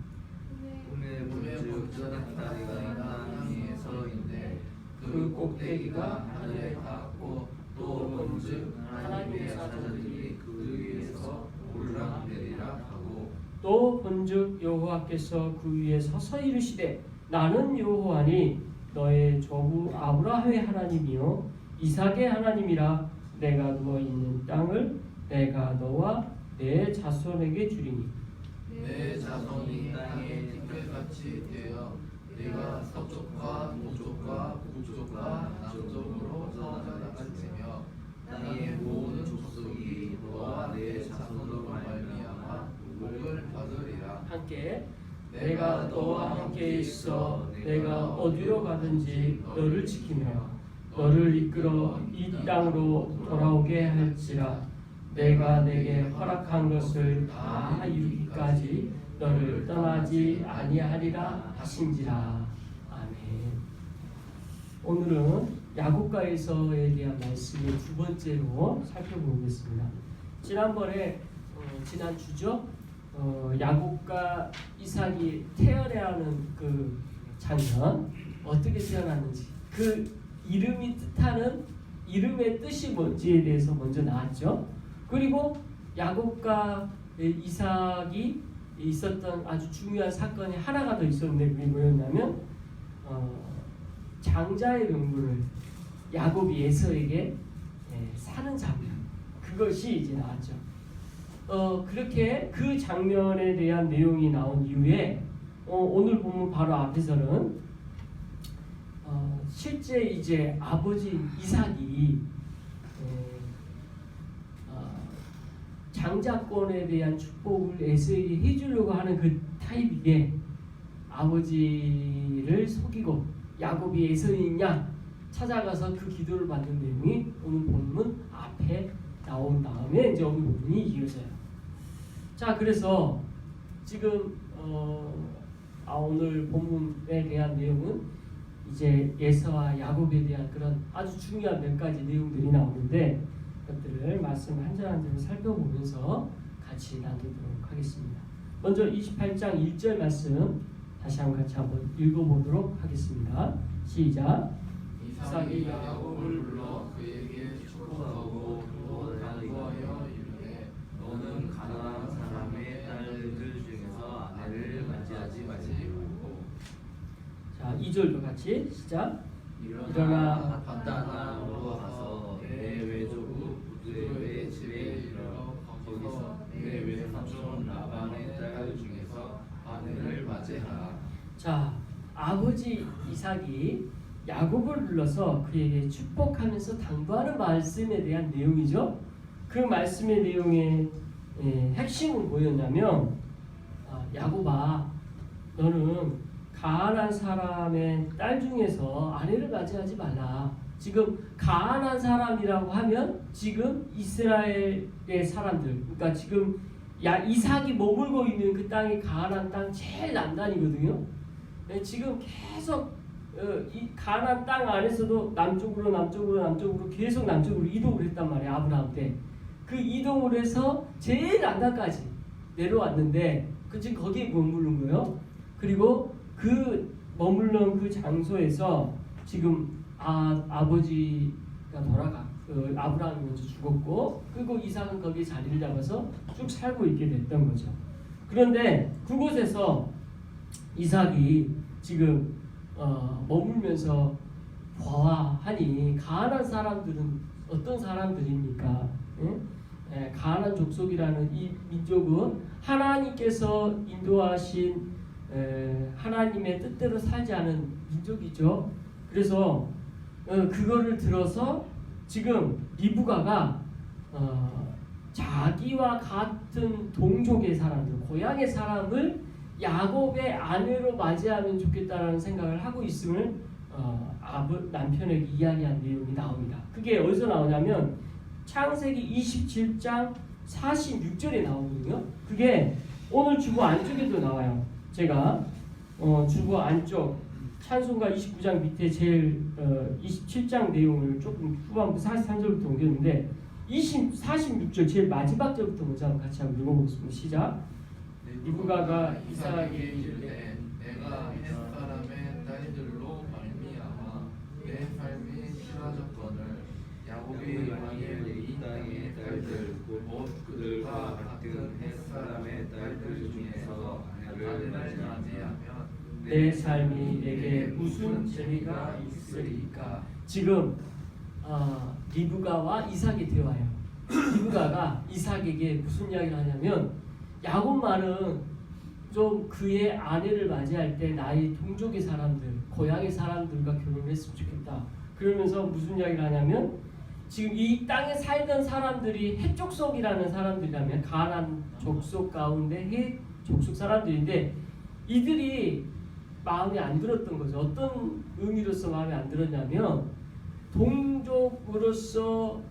꿈에 본즉 저녁다리가 땅 위에서 있는데 그 꼭대기가 하늘에 닿았고 또 본즉 하나님의 사자들이 그 위에서 오르락내리락 하고 또 본즉 여호와께서 그 위에 서서 이르시되 나는 여호와니 너의 조부 아브라함의 하나님이요 이삭의 하나님이라 내가 누워 있는 땅을 내가 너와 내 자손에게 주리니 내 자손이 땅에 티끌같이 되어 내가 서쪽과 동쪽과 북쪽과 남쪽으로 퍼져나갈지며 땅의 모든 족속이 너와 내 자손으로 말미암아 복을 받으리라. 함께 내가 너와 함께 있어 내가 어디로 가든지 너를 지키며 너를 이끌어 이 땅으로 돌아오게 할지라 내가 내게 허락한 것을 다 이루기까지 너를 떠나지 아니하리라 하신지라. 아멘. 오늘은 야곱가에서에 대한 말씀을 두 번째로 살펴보겠습니다. 지난번에 지난 주죠. 야곱과 이삭이 태어나야 하는 그 장면, 어떻게 태어났는지, 그 이름이 뜻하는 이름의 뜻이 뭔지에 대해서 먼저 나왔죠. 그리고 야곱과 이삭이 있었던 아주 중요한 사건이 하나가 더 있었는데 그게 뭐였냐면 장자의 명분을 야곱이 에서에게 사는 장면, 그것이 이제 나왔죠. 그렇게 그 장면에 대한 내용이 나온 이후에 오늘 보면 바로 앞에서는 실제 이제 아버지 이삭이 장자권에 대한 축복을 에서에게 해주려고 하는 그 타입이게 아버지를 속이고 야곱이 에서이냐 찾아가서 그 기도를 받는 내용이 오늘 본문 앞에 나온 다음에 이제 오늘 본문이 이어져요. 자, 그래서 지금 오늘 본문에 대한 내용은 이제 에서와 야곱에 대한 그런 아주 중요한 몇 가지 내용들이 나오는데 것들을 말씀 한 절 한 절 살펴보면서 같이 나누도록 하겠습니다. 먼저 28장 1절 말씀 다시 한번 읽어보도록 하겠습니다. 시작. 이삭이 야곱을 불러 그에게 축복하고 간구하여 이르되 너는 가나안 사람의 딸들 중에서 아내를 맞이하지 말고 자, 2절도 같이 시작. 일어나 바단 아람으로 가서 내 외조부 부두의 집에 이르러 거기서 내 외삼촌 라반의 딸 중에서 아내를 맞이하라. 자, 아버지 이삭이 야곱을 불러서 그에게 축복하면서 당부하는 말씀에 대한 내용이죠. 그 말씀의 내용의 핵심은 뭐였냐면, 야곱아, 너는 가난한 사람의 딸 중에서 아내를 맞이하지 말라. 지금 가난한 사람이라고 하면 지금 이스라엘의 사람들, 그러니까 지금 이삭이 머물고 있는 그 땅이 가난한 땅 제일 남단이거든요. 지금 계속 이 가나안 땅 안에서도 남쪽으로 계속 남쪽으로 이동을 했단 말이에요. 아브라함 때. 그 이동을 해서 제일 남단까지 내려왔는데 지금 거기에 머무른 거예요. 그리고 그 머물는 그 장소에서 지금 아버지가 아브라함이 먼저 죽었고, 그리고 이삭은 거기에 자리를 잡아서 쭉 살고 있게 됐던 거죠. 그런데 그곳에서 이삭이 지금 머물면서 보아하니 가나안 사람들은 어떤 사람들입니까? 가나안 족속이라는 이 민족은 하나님께서 인도하신 하나님의 뜻대로 살지 않은 민족이죠. 그래서 그거를 들어서 지금 리브가가 자기와 같은 동족의 사람들, 고향의 사람을 야곱의 아내로 맞이하면 좋겠다라는 생각을 하고 있음을 남편에게 이야기한 내용이 나옵니다. 그게 어디서 나오냐면 창세기 27장 46절에 나오거든요. 그게 오늘 주보 안쪽에도 나와요. 제가 주보 안쪽 찬송가 29장 밑에 제일 27장 내용을 조금 후반부 43절부터 옮겼는데 46절 제일 마지막 절부터 먼저 한번 같이 한번 읽어보겠습니다. 시작. 리브가가 이삭에게 이르되 내가 햇 사람의 딸들로 말미암아 내 삶의 신화조건을 야곱의 왕의 이 땅의 딸들 곧 그들과 같은 햇 사람의 딸들 중에서 아내를 맞이하면 내 삶이 내게 무슨 재미가 있으리까. 지금 리브가와 이삭이 대화해요. 리브가가 이삭에게 무슨 이야기를 하냐면, 야곱만은 좀 그의 아내를 맞이할 때 나의 동족의 사람들, 고향의 사람들과 결혼을 했으면 좋겠다. 그러면서 무슨 이야기를 하냐면, 지금 이 땅에 살던 사람들이 헷 족속이라는 사람들이라면 가나안 족속 가운데 헷 족속 사람들인데 이들이 마음에 안 들었던 거죠. 어떤 의미로서 마음에 안 들었냐면, 동족으로서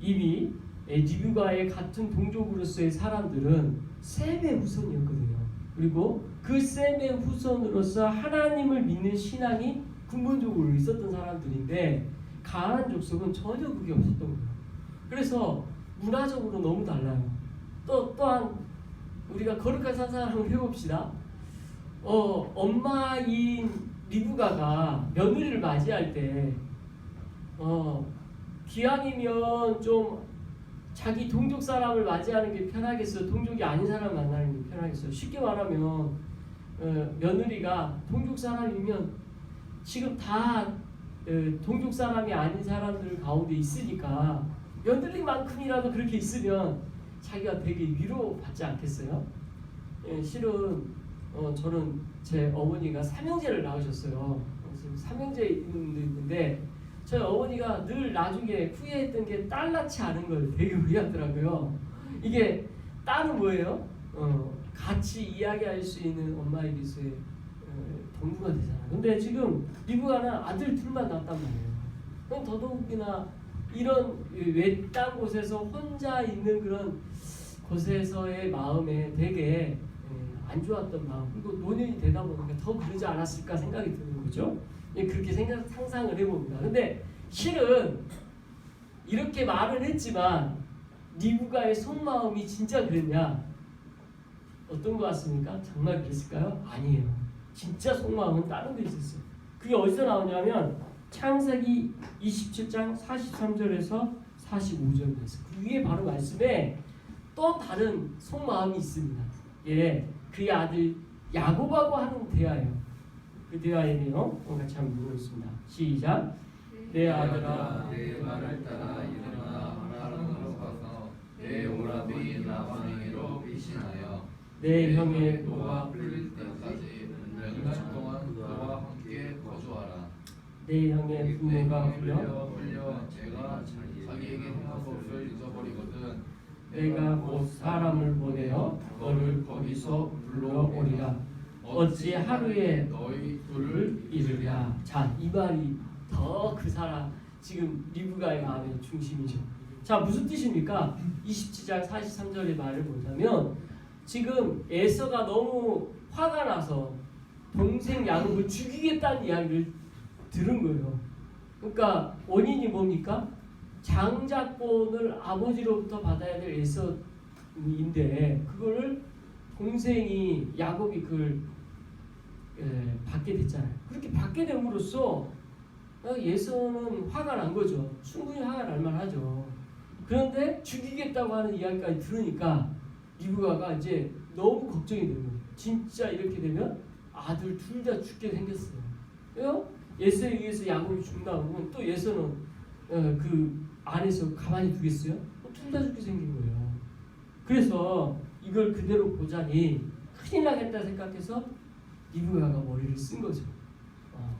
이미 리브가의 같은 동족으로서의 사람들은 셈의 후손이었거든요. 그리고 그 셈의 후손으로서 하나님을 믿는 신앙이 근본적으로 있었던 사람들인데 가나안 족속은 전혀 그게 없었던 거예요. 그래서 문화적으로 너무 달라요. 또한 우리가 거룩한 상상을 한번 해봅시다. 엄마인 리브가가 며느리를 맞이할 때 기왕이면 좀 자기 동족 사람을 맞이하는 게 편하겠어요? 동족이 아닌 사람 만나는 게 편하겠어요? 쉽게 말하면 며느리가 동족 사람이면 지금 다 동족 사람이 아닌 사람들 가운데 있으니까 며느리만큼이라도 그렇게 있으면 자기가 되게 위로받지 않겠어요? 실은 저는 제 어머니가 삼형제를 낳으셨어요. 지금 삼형제 있는데 저희 어머니가 늘 나중에 후회했던 게 딸 낳지 않은 걸 되게 후회하더라고요. 이게 딸은 뭐예요? 같이 이야기할 수 있는 엄마에게서의 동무가 되잖아요. 근데 지금 리브가는 아들 둘만 낳았단 말이에요. 그럼 더더욱이나 이런 외딴 곳에서 혼자 있는 그런 곳에서의 마음에 되게 안 좋았던 마음, 그리고 노년이 되다 보니까 더 그러지 않았을까 생각이 드는 거죠. 그렇게 상상을 해봅니다. 근데 실은 이렇게 말을 했지만 리브가의 속마음이 진짜 그랬냐? 어떤 것 같습니까? 정말 그랬을까요? 아니에요. 진짜 속마음은 다른 데 있었어요. 그게 어디서 나오냐면 창세기 27장 43절에서 45절에서 그 위에 바로 말씀에 또 다른 속마음이 있습니다. 예, 그의 아들 야곱하고 하는 대화예요. 그 대화의 내용 같이 한번 보겠습니다. 시작. 내 아들아, 내 말을 따라 일어나 하란으로 가서 내 오라비 라반에게로 피신하여 내 형의 노가 풀릴 때까지 1년 동안 그와 함께 거주하라. 내 형의 부모가 풀려 풀려 제가 자기에게 행한 것을 잊어버리거든 내가 곧 사람을 보내어 너를 거기서 불러오리라. 어찌 하루에 너희 둘을 이루랴. 자, 이 말이 더 그 사람 지금 리브가의 마음의 중심이죠. 자, 무슨 뜻입니까? 27장 43절의 말을 보자면 지금 에서가 너무 화가 나서 동생 야곱을 죽이겠다는 이야기를 들은 거예요. 그러니까 원인이 뭡니까? 장자권을 아버지로부터 받아야 될 에서인데 그거를 동생이 야곱이 그걸 받게 됐잖아요. 그렇게 받게 됨으로써 에서는 화가 난 거죠. 충분히 화가 날 만하죠. 그런데 죽이겠다고 하는 이야기까지 들으니까 리브가가 이제 너무 걱정이 되는 거예요. 진짜 이렇게 되면 아들 둘 다 죽게 생겼어요. 에서에 의해서 야곱이 죽는다고 또 에서는 그 안에서 가만히 두겠어요? 둘 다 죽게 생긴 거예요. 그래서 이걸 그대로 보자니 큰일 나겠다 생각해서 리브가가 머리를 쓴 거죠.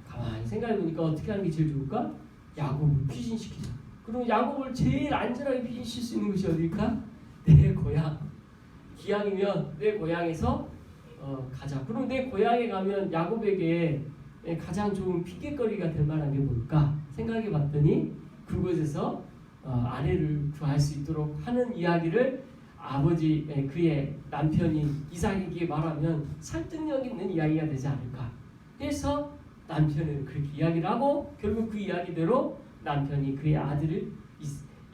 가만히 생각해보니까 어떻게 하는 게 제일 좋을까? 야곱을 피신시키자. 그럼 야곱을 제일 안전하게 피신시킬 수 있는 것이 어딜까? 내 고향. 기왕이면 내 고향에서 가자. 그럼 내 고향에 가면 야곱에게 가장 좋은 핑계거리가 될 만한 게 뭘까? 생각해봤더니 그곳에서 아내를 구할 수 있도록 하는 이야기를 아버지 그의 남편이 이삭에게 말하면 설득력 있는 이야기가 되지 않을까 해서 남편은 그렇게 이야기를 하고 결국 그 이야기대로 남편이 그의 아들을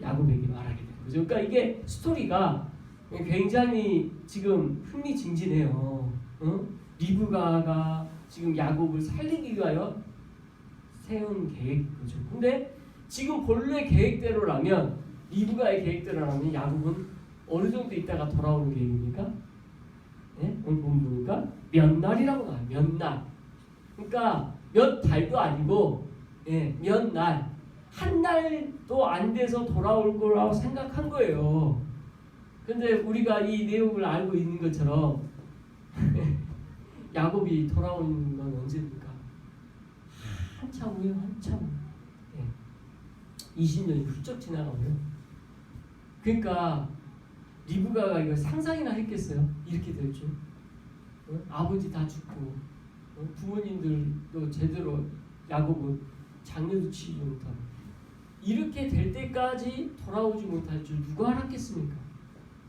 야곱에게 말하게 되는 거죠. 그러니까 이게 스토리가 굉장히 지금 흥미진진해요. 리브가가 지금 야곱을 살리기 위하여 세운 계획인 거죠. 근데 지금 본래 계획대로라면 리브가의 계획대로라면 야곱은 어느 정도 있다가 돌아오는 계획입니까? 네? 오늘 보니까 몇 날이라고 나와요. 몇 날. 그러니까 몇 달도 아니고 몇 날. 한 달도 안 돼서 돌아올 거라고 생각한 거예요. 근데 우리가 이 내용을 알고 있는 것처럼 야곱이 돌아오는 건 언제입니까? 한참 후에 한참 20년이 훌쩍 지나가고요. 그러니까 리브가가 이거 상상이나 했겠어요? 이렇게 될 줄. 아버지 다 죽고 부모님들도 제대로 야곱은 장례도 치지 못하고 이렇게 될 때까지 돌아오지 못할 줄 누가 알았겠습니까?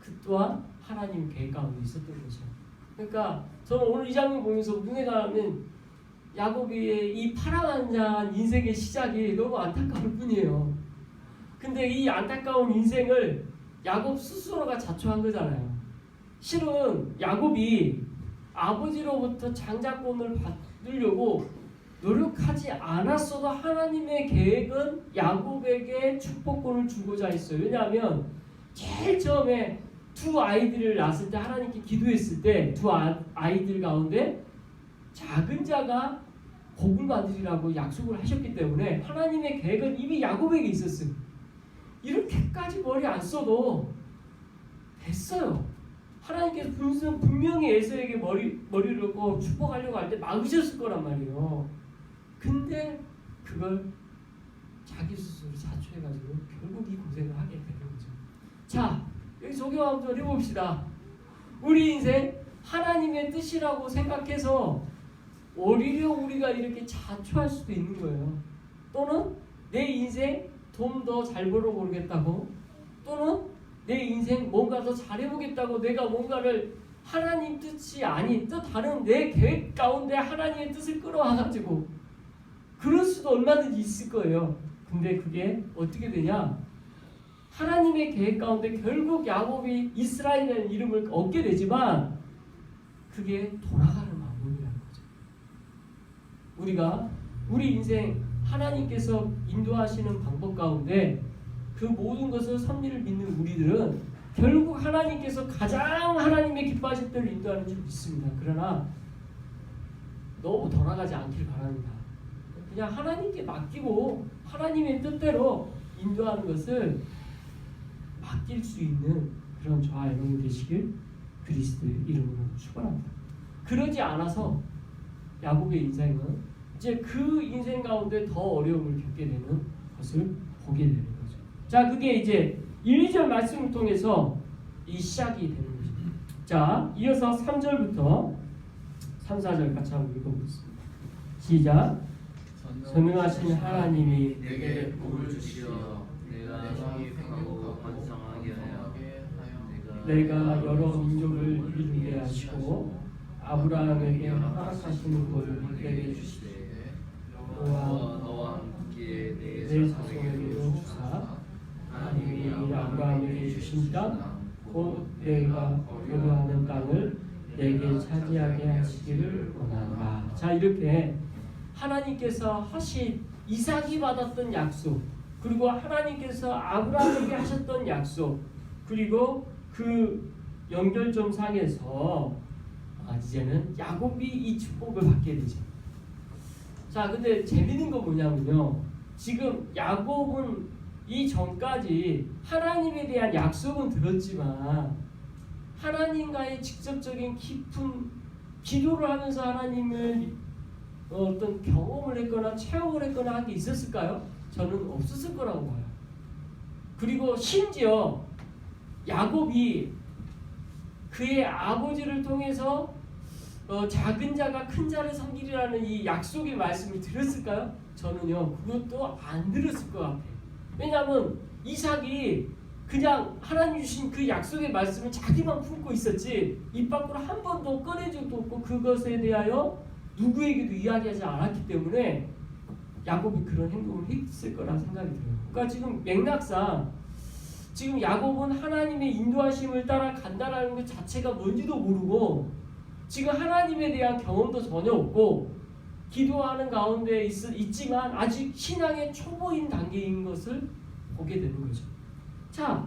그 또한 하나님 계획 가운데 있었던 거죠. 그러니까 저는 오늘 이 장면 보면서 눈에 가면 야곱의 이 파란만장한 인생의 시작이 너무 안타까울 뿐이에요. 근데 이 안타까운 인생을 야곱 스스로가 자초한 거잖아요. 실은 야곱이 아버지로부터 장자권을 받으려고 노력하지 않았어도 하나님의 계획은 야곱에게 축복권을 주고자 했어요. 왜냐하면 제일 처음에 두 아이들을 낳았을 때 하나님께 기도했을 때 두 아이들 가운데 작은 자가 복을 받으리라고 약속을 하셨기 때문에 하나님의 계획은 이미 야곱에게 있었어요. 이렇게까지 머리 안 써도 됐어요. 하나님께서 분명히 에서에게 머리를 놓고 축복하려고 할 때 막으셨을 거란 말이에요. 근데 그걸 자기 스스로 자초해가지고 결국 이 고생을 하게 되는 거죠. 자, 여기 적용 한번 해봅시다. 우리 인생 하나님의 뜻이라고 생각해서 오히려 우리가 이렇게 자초할 수도 있는 거예요. 또는 내 인생 돈 더 잘 벌어보겠다고, 또는 내 인생 뭔가 더 잘해보겠다고 내가 뭔가를 하나님 뜻이 아닌 또 다른 내 계획 가운데 하나님의 뜻을 끌어와가지고 그럴 수도 얼마든지 있을 거예요. 근데 그게 어떻게 되냐? 하나님의 계획 가운데 결국 야곱이 이스라엘이라는 이름을 얻게 되지만 그게 돌아가는 방법이라는 거죠. 우리가 우리 인생 하나님께서 인도하시는 방법 가운데 그 모든 것을 섭리를 믿는 우리들은 결국 하나님께서 가장 하나님의 기뻐하실 때를 인도하는 줄 믿습니다. 그러나 너무 돌아가지 않길 바랍니다. 그냥 하나님께 맡기고 하나님의 뜻대로 인도하는 것을 맡길 수 있는 그런 저와 여러분이 되시길 그리스도의 이름으로 축원합니다. 그러지 않아서 야곱의 인생은 이제 그 인생 가운데 더 어려움을 겪게 되는 것을 보게 되는 거죠. 자, 그게 이제 1~2절 말씀을 통해서 이 시작이 되는 거죠. 자, 이어서 3절부터 3~4절 같이 한번 읽어보겠습니다. 시작. 전능하신 하나님이 내게 복을 주시어 내가 행복하고 번성하게 하여 내가 여러 민족을 이루게 하시고 아브라함에게 허락하시는 것을 내게 주시되 너와 함께 내 자손에게도 주사 하나님이 아브라함에게 주신 땅 곧 내가 거류하는 땅을 내게 차지하게 하시기를 원한다. 자, 이렇게 하나님께서 하신 이삭이 받았던 약속, 그리고 하나님께서 아브라함에게 하셨던 약속, 그리고 그 연결점 상에서 이제는 야곱이 이 축복을 받게 되죠. 자, 근데 재밌는 건 뭐냐면요, 지금 야곱은 이 전까지 하나님에 대한 약속은 들었지만 하나님과의 직접적인 깊은 기도를 하면서 하나님을 어떤 경험을 했거나 체험을 했거나 한 게 있었을까요? 저는 없었을 거라고 봐요. 그리고 심지어 야곱이 그의 아버지를 통해서 작은 자가 큰 자를 섬기리라는 이 약속의 말씀을 들었을까요? 저는요, 그것도 안 들었을 것 같아요. 왜냐하면 이삭이 그냥 하나님 주신 그 약속의 말씀을 자기만 품고 있었지 입 밖으로 한 번도 꺼낸 적도 없고 그것에 대하여 누구에게도 이야기하지 않았기 때문에 야곱이 그런 행동을 했을 거라 생각이 들어요. 그러니까 지금 맥락상 지금 야곱은 하나님의 인도하심을 따라 간다라는 것 자체가 뭔지도 모르고 지금 하나님에 대한 경험도 전혀 없고 기도하는 가운데 있지만 아직 신앙의 초보인 단계인 것을 보게 되는 거죠. 자,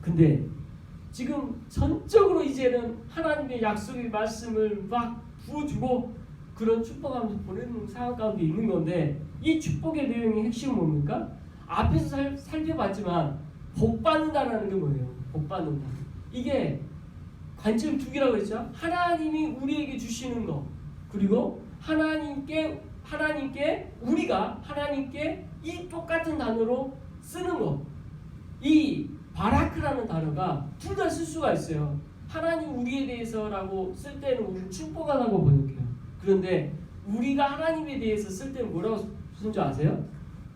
근데 지금 전적으로 이제는 하나님의 약속의 말씀을 막 부어주고 그런 축복하면서 보내는 상황 가운데 있는 건데 이 축복의 내용의 핵심은 뭡니까? 앞에서 살펴봤지만 복 받는다라는 게 뭐예요? 복 받는다. 이게 관점 두 개라고 했죠. 하나님이 우리에게 주시는 거, 그리고 하나님께 우리가 하나님께 이 똑같은 단어로 쓰는 거. 이 바라크라는 단어가 둘 다 쓸 수가 있어요. 하나님 우리에 대해서라고 쓸 때는 우리를 축복하다고 번역해요. 그런데 우리가 하나님에 대해서 쓸 때는 뭐라고 쓰는 줄 아세요?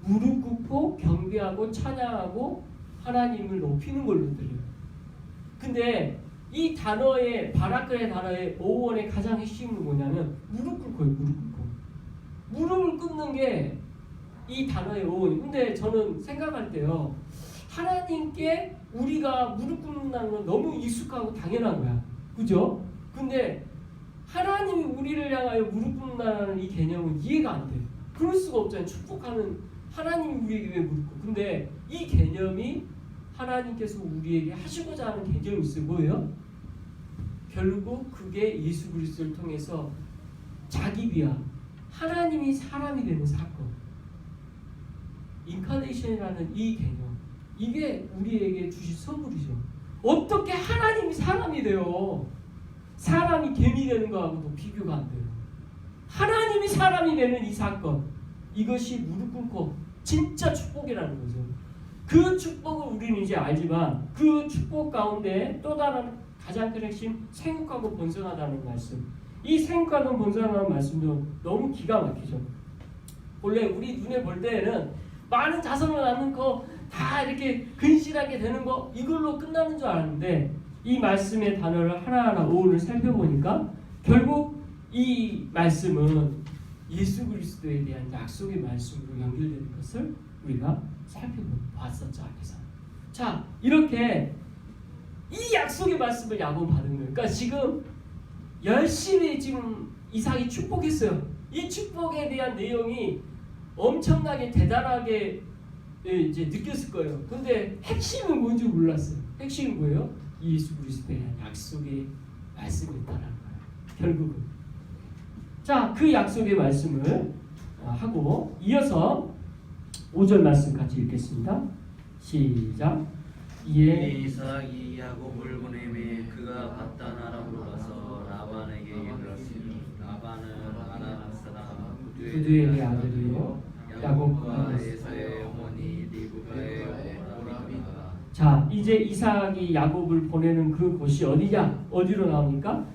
무릎 꿇고 경배하고 찬양하고 하나님을 높이는 걸로 들려요. 근데 이 단어의 바라크의 단어의 어원의 가장 핵심은 뭐냐면 무릎 꿇고요. 무릎 꿇고. 무릎을 꿇는 게 이 단어의 어원이. 근데 저는 생각할 때요, 하나님께 우리가 무릎 꿇는다는 건 너무 익숙하고 당연한 거야. 그죠? 근데 하나님이 우리를 향하여 무릎 꿇는다는 이 개념은 이해가 안 돼요. 그럴 수가 없잖아요. 축복하는 하나님이 우리에게 왜 무릎 꿇고. 근데 이 개념이 하나님께서 우리에게 하시고자 하는 개념이 있어요. 뭐예요? 결국 그게 예수 그리스도를 통해서 자기 비하 하나님이 사람이 되는 사건, 인카네이션이라는 이 개념, 이게 우리에게 주신 선물이죠. 어떻게 하나님이 사람이 돼요? 사람이 개미 되는 거하고도 비교가 안 돼요. 하나님이 사람이 되는 이 사건, 이것이 무릎 꿇고 진짜 축복이라는 거죠. 그 축복을 우리는 이제 알지만 그 축복 가운데 또 다른 가장 큰 핵심, 생육하고 번성하다는 말씀. 이 생육하고 번성하는 말씀도 너무 기가 막히죠. 원래 우리 눈에 볼 때에는 많은 자손을 낳는 거 다 이렇게 근실하게 되는 거 이걸로 끝나는 줄 알았는데 이 말씀의 단어를 하나하나 어원을 살펴보니까 결국 이 말씀은 예수 그리스도에 대한 약속의 말씀으로 연결되는 것을 우리가 살펴봤었죠. 앞에서. 자, 이렇게 이 약속의 말씀을 야곱 받은 거예요. 그러니까 지금 열심히 지금 이삭이 축복했어요. 이 축복에 대한 내용이 엄청나게 대단하게 이제 느꼈을 거예요. 근데 핵심은 뭔지 몰랐어요. 핵심은 뭐예요? 예수 그리스도에 대한 약속의 말씀이었다는 거예요. 결국은. 자, 그 약속의 말씀을 하고 이어서 5절 말씀 같이 읽겠습니다. 시작. 이에 이삭이 야곱을 보내매 그가 바단 아람으로 가서 라반에게 이르렀으니 라반은 아람 사람 부두엘의 아들이요 야곱과 에서의 어머니 리브가의 오라비다. 자, 이제 이삭이 야곱을 보내는 그 곳이 어디냐? 어디로 나옵니까?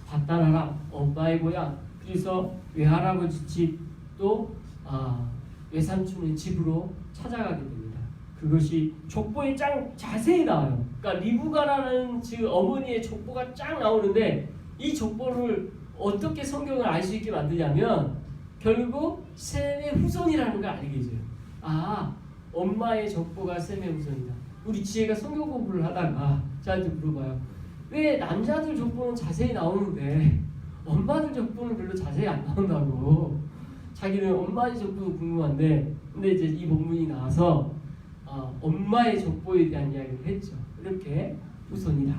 바단 아람, 엄마의 고향. 그래서 외할아버지 집 또 외삼촌의 집으로 찾아가게 됩니다. 그것이 족보에 짱 자세히 나와요. 그러니까 리브가라는 그 어머니의 족보가 쫙 나오는데 이 족보를 어떻게 성경을 알 수 있게 만드냐면 결국 셈의 후손이라는 걸 알게 해줘요. 엄마의 족보가 셈의 후손이다. 우리 지혜가 성경 공부를 하다가 저한테 물어봐요. 왜 남자들 족보는 자세히 나오는데 엄마들 족보는 별로 자세히 안 나온다고. 자기는 엄마의 족보도 궁금한데 근데 이제 이 본문이 나와서 엄마의 족보에 대한 이야기를 했죠. 이렇게 후손이다.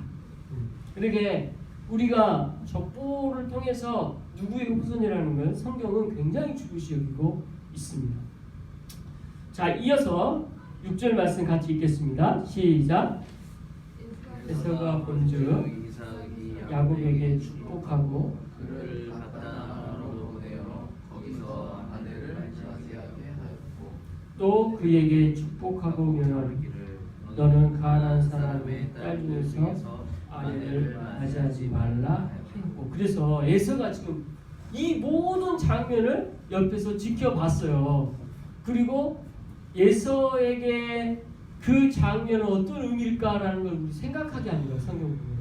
그러게 우리가 족보를 통해서 누구의 후손이라는 걸 성경은 굉장히 중요시 여기고 있습니다. 자, 이어서 6절 말씀 같이 읽겠습니다. 시작. 에서가 본즉 야곱에게 축복하고 그를 바단 아람으로 보내어 거기서 아내를 맞이하게 하였고 또 그에게 축복하고 명하기를 너는 가난한 사람의 딸 중에서 아내를 맞이하지 말라 하였고. 그래서 에서가 지금 이 모든 장면을 옆에서 지켜봤어요. 그리고 에서에게 그 장면은 어떤 의미일까라는 걸 우리 생각하게 합니다. 성경 보면.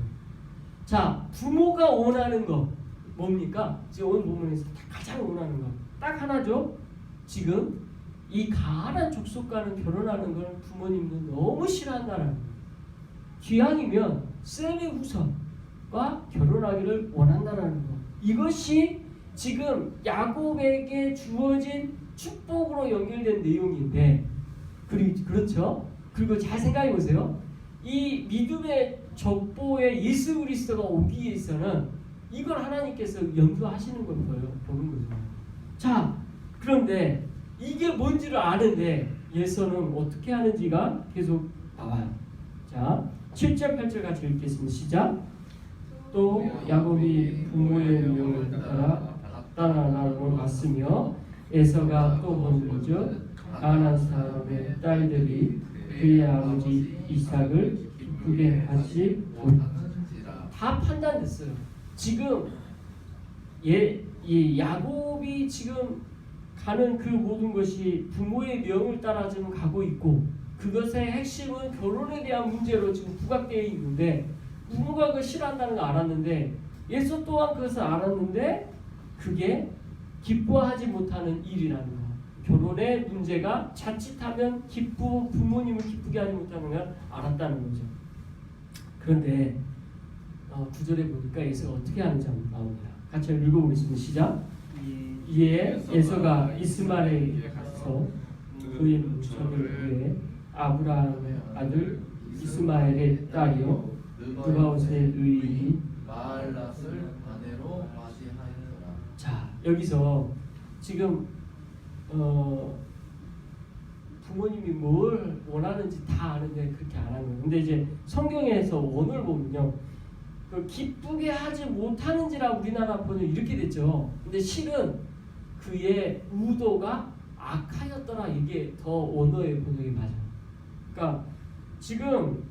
자, 부모가 원하는 거 뭡니까? 지금 오늘 본문에서 가장 원하는 거 딱 하나죠. 지금 이 가난한 족속과는 결혼하는 걸 부모님은 너무 싫어한다는 거예요. 기왕이면 셈의 후손과 결혼하기를 원한다는 거. 이것이 지금 야곱에게 주어진 축복으로 연결된 내용인데, 그렇죠? 그리고 잘 생각해 보세요. 이 믿음의 족보에 예수 그리스도가 오기 위해서는 이걸 하나님께서 연구하시는 걸 보는 거죠. 자, 그런데 이게 뭔지를 아는데 예서는 어떻게 하는지가 계속 나와요. 자, 7절 8절 같이 읽겠습니다. 시작. 또 야곱이 부모의 명을 따라 바단 아람으로 갔으며 에서가 또 본즉 가난한 사람의 딸들이 그의 아버지 이삭을 기쁘게 하지 못한지라. 다 판단됐어요. 지금 이 야곱이 지금 가는 그 모든 것이 부모의 명을 따라 지금 가고 있고 그것의 핵심은 결혼에 대한 문제로 지금 부각되어 있는데 부모가 그걸 싫어한다는 걸 알았는데 예수 또한 그것을 알았는데 그게 기뻐하지 못하는 일이라는 거. 결혼의 문제가 자칫하면 부모님을 기쁘게 하지 못하는 걸 알았다는 거죠. 그런데 9절에 보니까 예서가 어떻게 하는지 나옵니다. 같이 읽어보겠습니다. 시작. 이에 예서가 이스마엘에게 가서 그의 문처를 위해 아브라함의 아들 이스마엘의 딸이요 느바옷의 의인이 마알랏을 아내로 맞이하였더라. 자, 여기서 지금 부모님이 뭘 원하는지 다 아는데 그렇게 안 하는 거예요. 근데 이제 성경에서 원을 보면요, 그 기쁘게 하지 못하는지라 우리나라 번역 이렇게 됐죠. 근데 실은 그의 의도가 악하였더라, 이게 더 원어의 번역이 맞아요. 그러니까 지금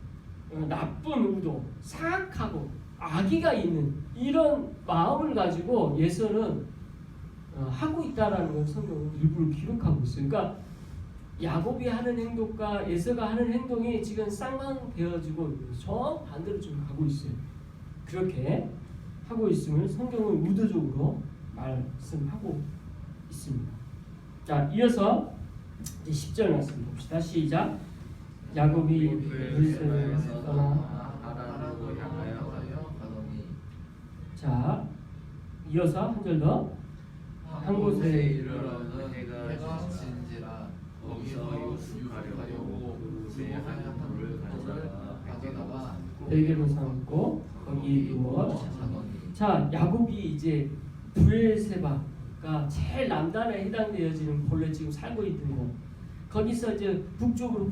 나쁜 의도, 사악하고 악의가 있는 이런 마음을 가지고 예서는 하고 있다라는 걸 성경은 일부러 기록하고 있어요. 그러니까 야곱이 하는 행동과 예서가 하는 행동이 지금 쌍방되어지고 정반대로 지금 가고 있어요. 그렇게 하고 있음을 성경은 의도적으로 말씀하고 있습니다. 자, 이어서 이제 10절 말씀 봅시다. 시작. 야곱이 블레셋을 떠나 하란으로 향하여 가더니 자 이어서 한 절 더 한 곳에 이르러는 해가 진지라 거기서 유숙하려고 그곳에 하얀 돌을 가져다가 베개로 삼고 거기 누워 자더니 자 야곱이 이제 브엘세바가 제일 남단에 해당되어지는 본래 지금 살고 있는 곳 거기서 이제 북쪽으로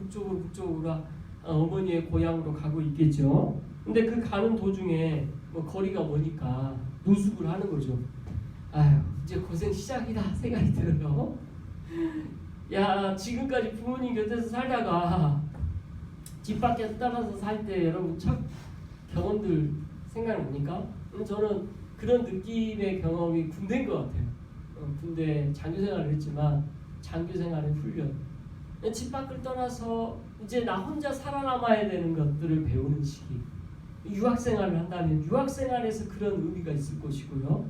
어머니의 고향으로 가고 있겠죠. 근데 그 가는 도중에 뭐 거리가 머니까 노숙을 하는 거죠. 아유 이제 고생 시작이다 생각이 들어요. 야 지금까지 부모님 곁에서 살다가 집 밖에서 따라서 살 때 여러분 첫 경험들 생각납니까? 저는 그런 느낌의 경험이 군대인 것 같아요. 군대 장교 생활을 했지만 장교 생활의 훈련. 집 밖을 떠나서 이제 나 혼자 살아남아야 되는 것들을 배우는 시기. 유학 생활을 한다면 유학 생활에서 그런 의미가 있을 것이고요.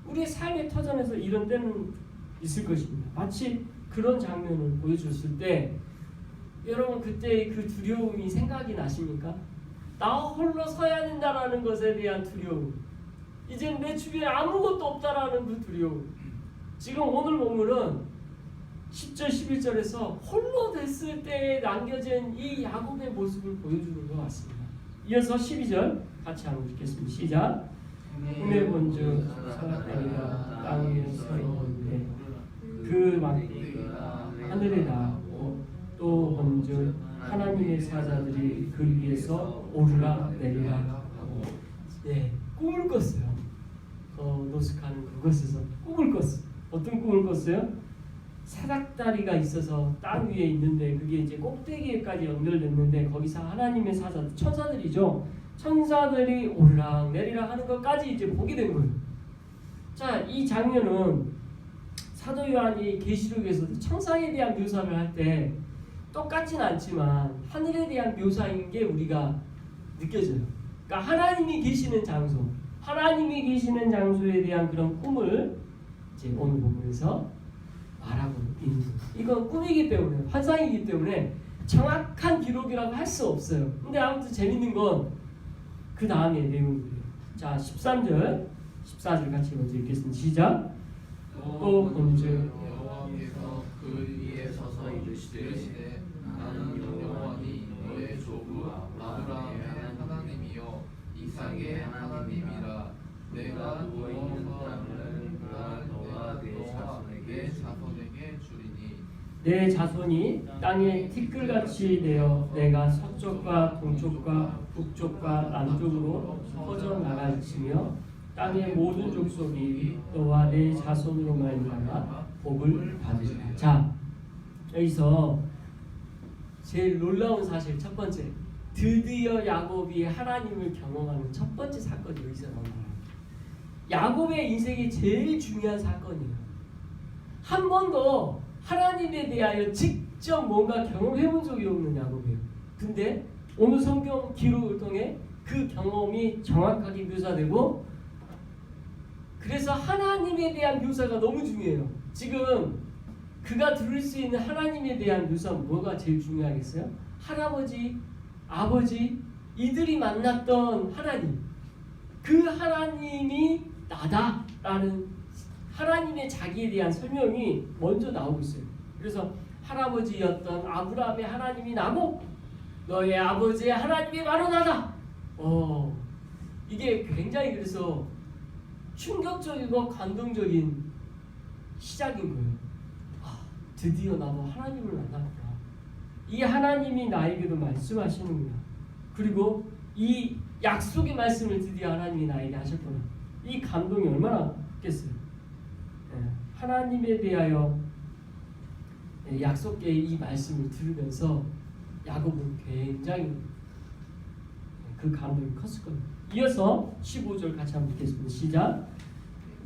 우리의 삶의 터전에서 이런 때는 있을 것입니다. 마치 그런 장면을 보여줬을 때 여러분 그때의 그 두려움이 생각이 나십니까? 나 홀로 서야 된다라는 것에 대한 두려움. 이제 내 주변에 아무것도 없다라는 그 두려움. 지금 오늘 본문은 10절 11절에서 홀로 됐을 때 남겨진 이 야곱의 모습을 보여주는 것 같습니다. 이어서 12절 같이 한번 읽겠습니다. 시작. 꿈에 본즉 사람들이가 땅 위에 서 있는데 그 막대기가 하늘에 닿았고 또 본즉 하나님의 사자들이 그 위에서 오르락 내리락 하고 네 꿈을 꿨어요. 노숙하는 그곳에서 꿈을 꿨어요. 어떤 꿈을 꿨어요? 사닥다리가 있어서 땅 위에 있는데 그게 이제 꼭대기에까지 연결됐는데 거기서 하나님의 사자들 천사들이죠. 천사들이 오르락 내리락 하는 것까지 이제 보게 된 거예요. 자, 이 장면은 사도 요한이 계시록에서도 천사에 대한 묘사를 할 때 똑같지는 않지만 하늘에 대한 묘사인 게 우리가 느껴져요. 그러니까 하나님이 계시는 장소, 하나님이 계시는 장소에 대한 그런 꿈을 이제 오늘 본문에서 말하고 있는 이건 꿈이기 때문에 환상이기 때문에 정확한 기록이라고 할 수 없어요. 근데 아무튼 재밌는 건 그 다음에 내용이에요. 자 13절 14절 같이 먼저 읽겠습니다. 시작. 또 본즉 여호와께서 그 위에 서서 이르시되 나는 여호와니 너의 조부 아브라함의 하나님이요 이삭의 하나님이라 내가 누워 있는 땅을 너와 내 자손에게 주리니 내 자손이 땅에 티끌같이 되어 내가 서쪽과 동쪽과 북쪽과 남쪽으로 퍼져나갈지며 땅의 모든 족속이 너와 내 자손으로 말미암아 복을 받으리라. 자, 여기서 제일 놀라운 사실 첫 번째, 드디어 야곱이 하나님을 경험하는 첫 번째 사건이 여기서 나옵니다. 야곱의 인생이 제일 중요한 사건이에요. 한 번도 하나님에 대하여 직접 뭔가 경험해본 적이 없는 야곱이에요. 근데 오늘 성경 기록을 통해 그 경험이 정확하게 묘사되고 그래서 하나님에 대한 묘사가 너무 중요해요. 지금 그가 들을 수 있는 하나님에 대한 묘사는 뭐가 제일 중요하겠어요? 할아버지, 아버지 이들이 만났던 하나님, 그 하나님이 나다라는 하나님의 자기에 대한 설명이 먼저 나오고 있어요. 그래서 할아버지였던 아브라함의 하나님이 나고 너의 아버지의 하나님이 바로 나다. 이게 굉장히 그래서 충격적이고 감동적인 시작인 거예요. 드디어 나도 하나님을 만났구나. 이 하나님이 나에게도 말씀하시는구나. 그리고 이 약속의 말씀을 드디어 하나님이 나에게 하셨구나. 이 감동이 얼마나 크겠어요. 하나님에 대하여 약속의 이 말씀을 들으면서 야곱은 굉장히 그 감동이 컸을 겁니다. 이어서 15절 같이 한번 읽겠습니다. 시작.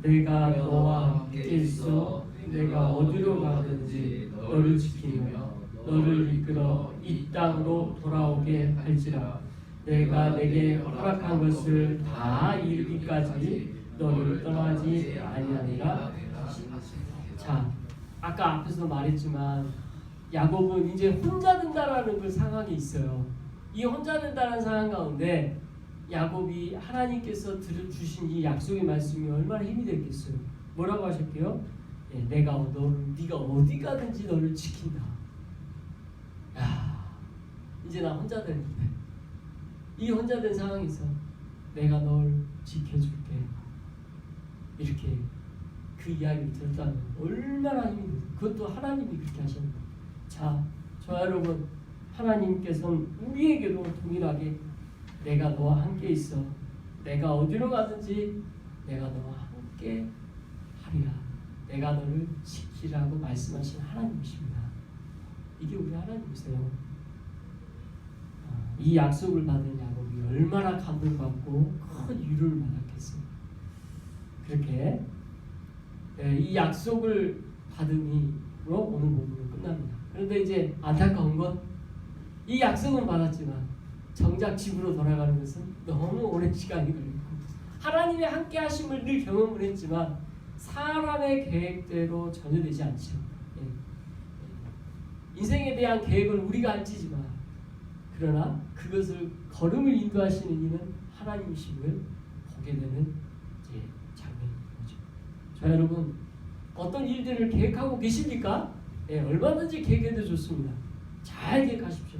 내가 너와 함께 있어 내가 어디로 가든지 너를 지키며 너를 이끌어 이 땅으로 돌아오게 할지라. 내가 내게 허락한 것을 다 이루기까지 너를 떠나지 아니하리라. 자, 아까 앞에서 말했지만 야곱은 이제 혼자 된다라는 그 상황이 있어요. 이 혼자 된다는 상황 가운데 야곱이 하나님께서 주신 이 약속의 말씀이 얼마나 힘이 되겠어요. 뭐라고 하셨게요? 예, 네가 어디 가든지 너를 지킨다. 야, 이제 나 혼자 되는데 이 혼자 된 상황에서 내가 널 지켜줄게. 이렇게 그 이야기를 들었다면 얼마나 힘이 들어요. 그것도 하나님이 그렇게 하셨는데. 자, 저와 여러분, 하나님께서는 우리에게도 동일하게 내가 너와 함께 있어. 내가 어디로 가든지 내가 너와 함께 하리라. 내가 너를 지키라고 말씀하신 하나님이십니다. 이게 우리 하나님이세요. 이 약속을 받은 야곱이 얼마나 감동받고 큰 위로를 받았겠어요. 그렇게 이 약속을 받음으로 오늘 본문은 끝납니다. 그런데 이제 안타까운 건 이 약속은 받았지만 정작 집으로 돌아가는 것은 너무 오랜 시간이 걸리고 하나님의 함께 하심을 늘 경험을 했지만 사람의 계획대로 전혀 되지 않죠. 인생에 대한 계획을 우리가 알지만 그러나 그것을 걸음을 인도하시는 이는 하나님이심을 보게 되는 이제 장면인 거죠. 자, 여러분, 어떤 일들을 계획하고 계십니까? 얼마든지 계획해도 좋습니다. 잘 계획하십시오.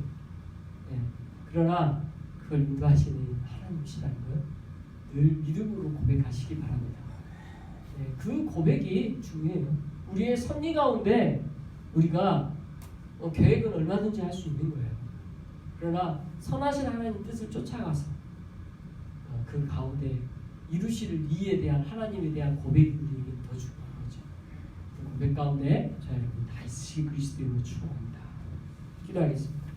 그러나 그걸 인도하시는 하나님이시라는 걸 늘 믿음으로 고백하시기 바랍니다. 그 고백이 중요해요. 우리의 섭리 가운데 우리가 계획은 얼마든지 할 수 있는 거예요. 그러나 선하신 하나님 뜻을 쫓아가서 그 가운데 이루실 이에 대한 하나님에 대한 고백이 우리에게 더 중요한 거죠. 그 고백 가운데 자, 여러분 다 있으시 그리스도로 축원합니다. 기도하겠습니다.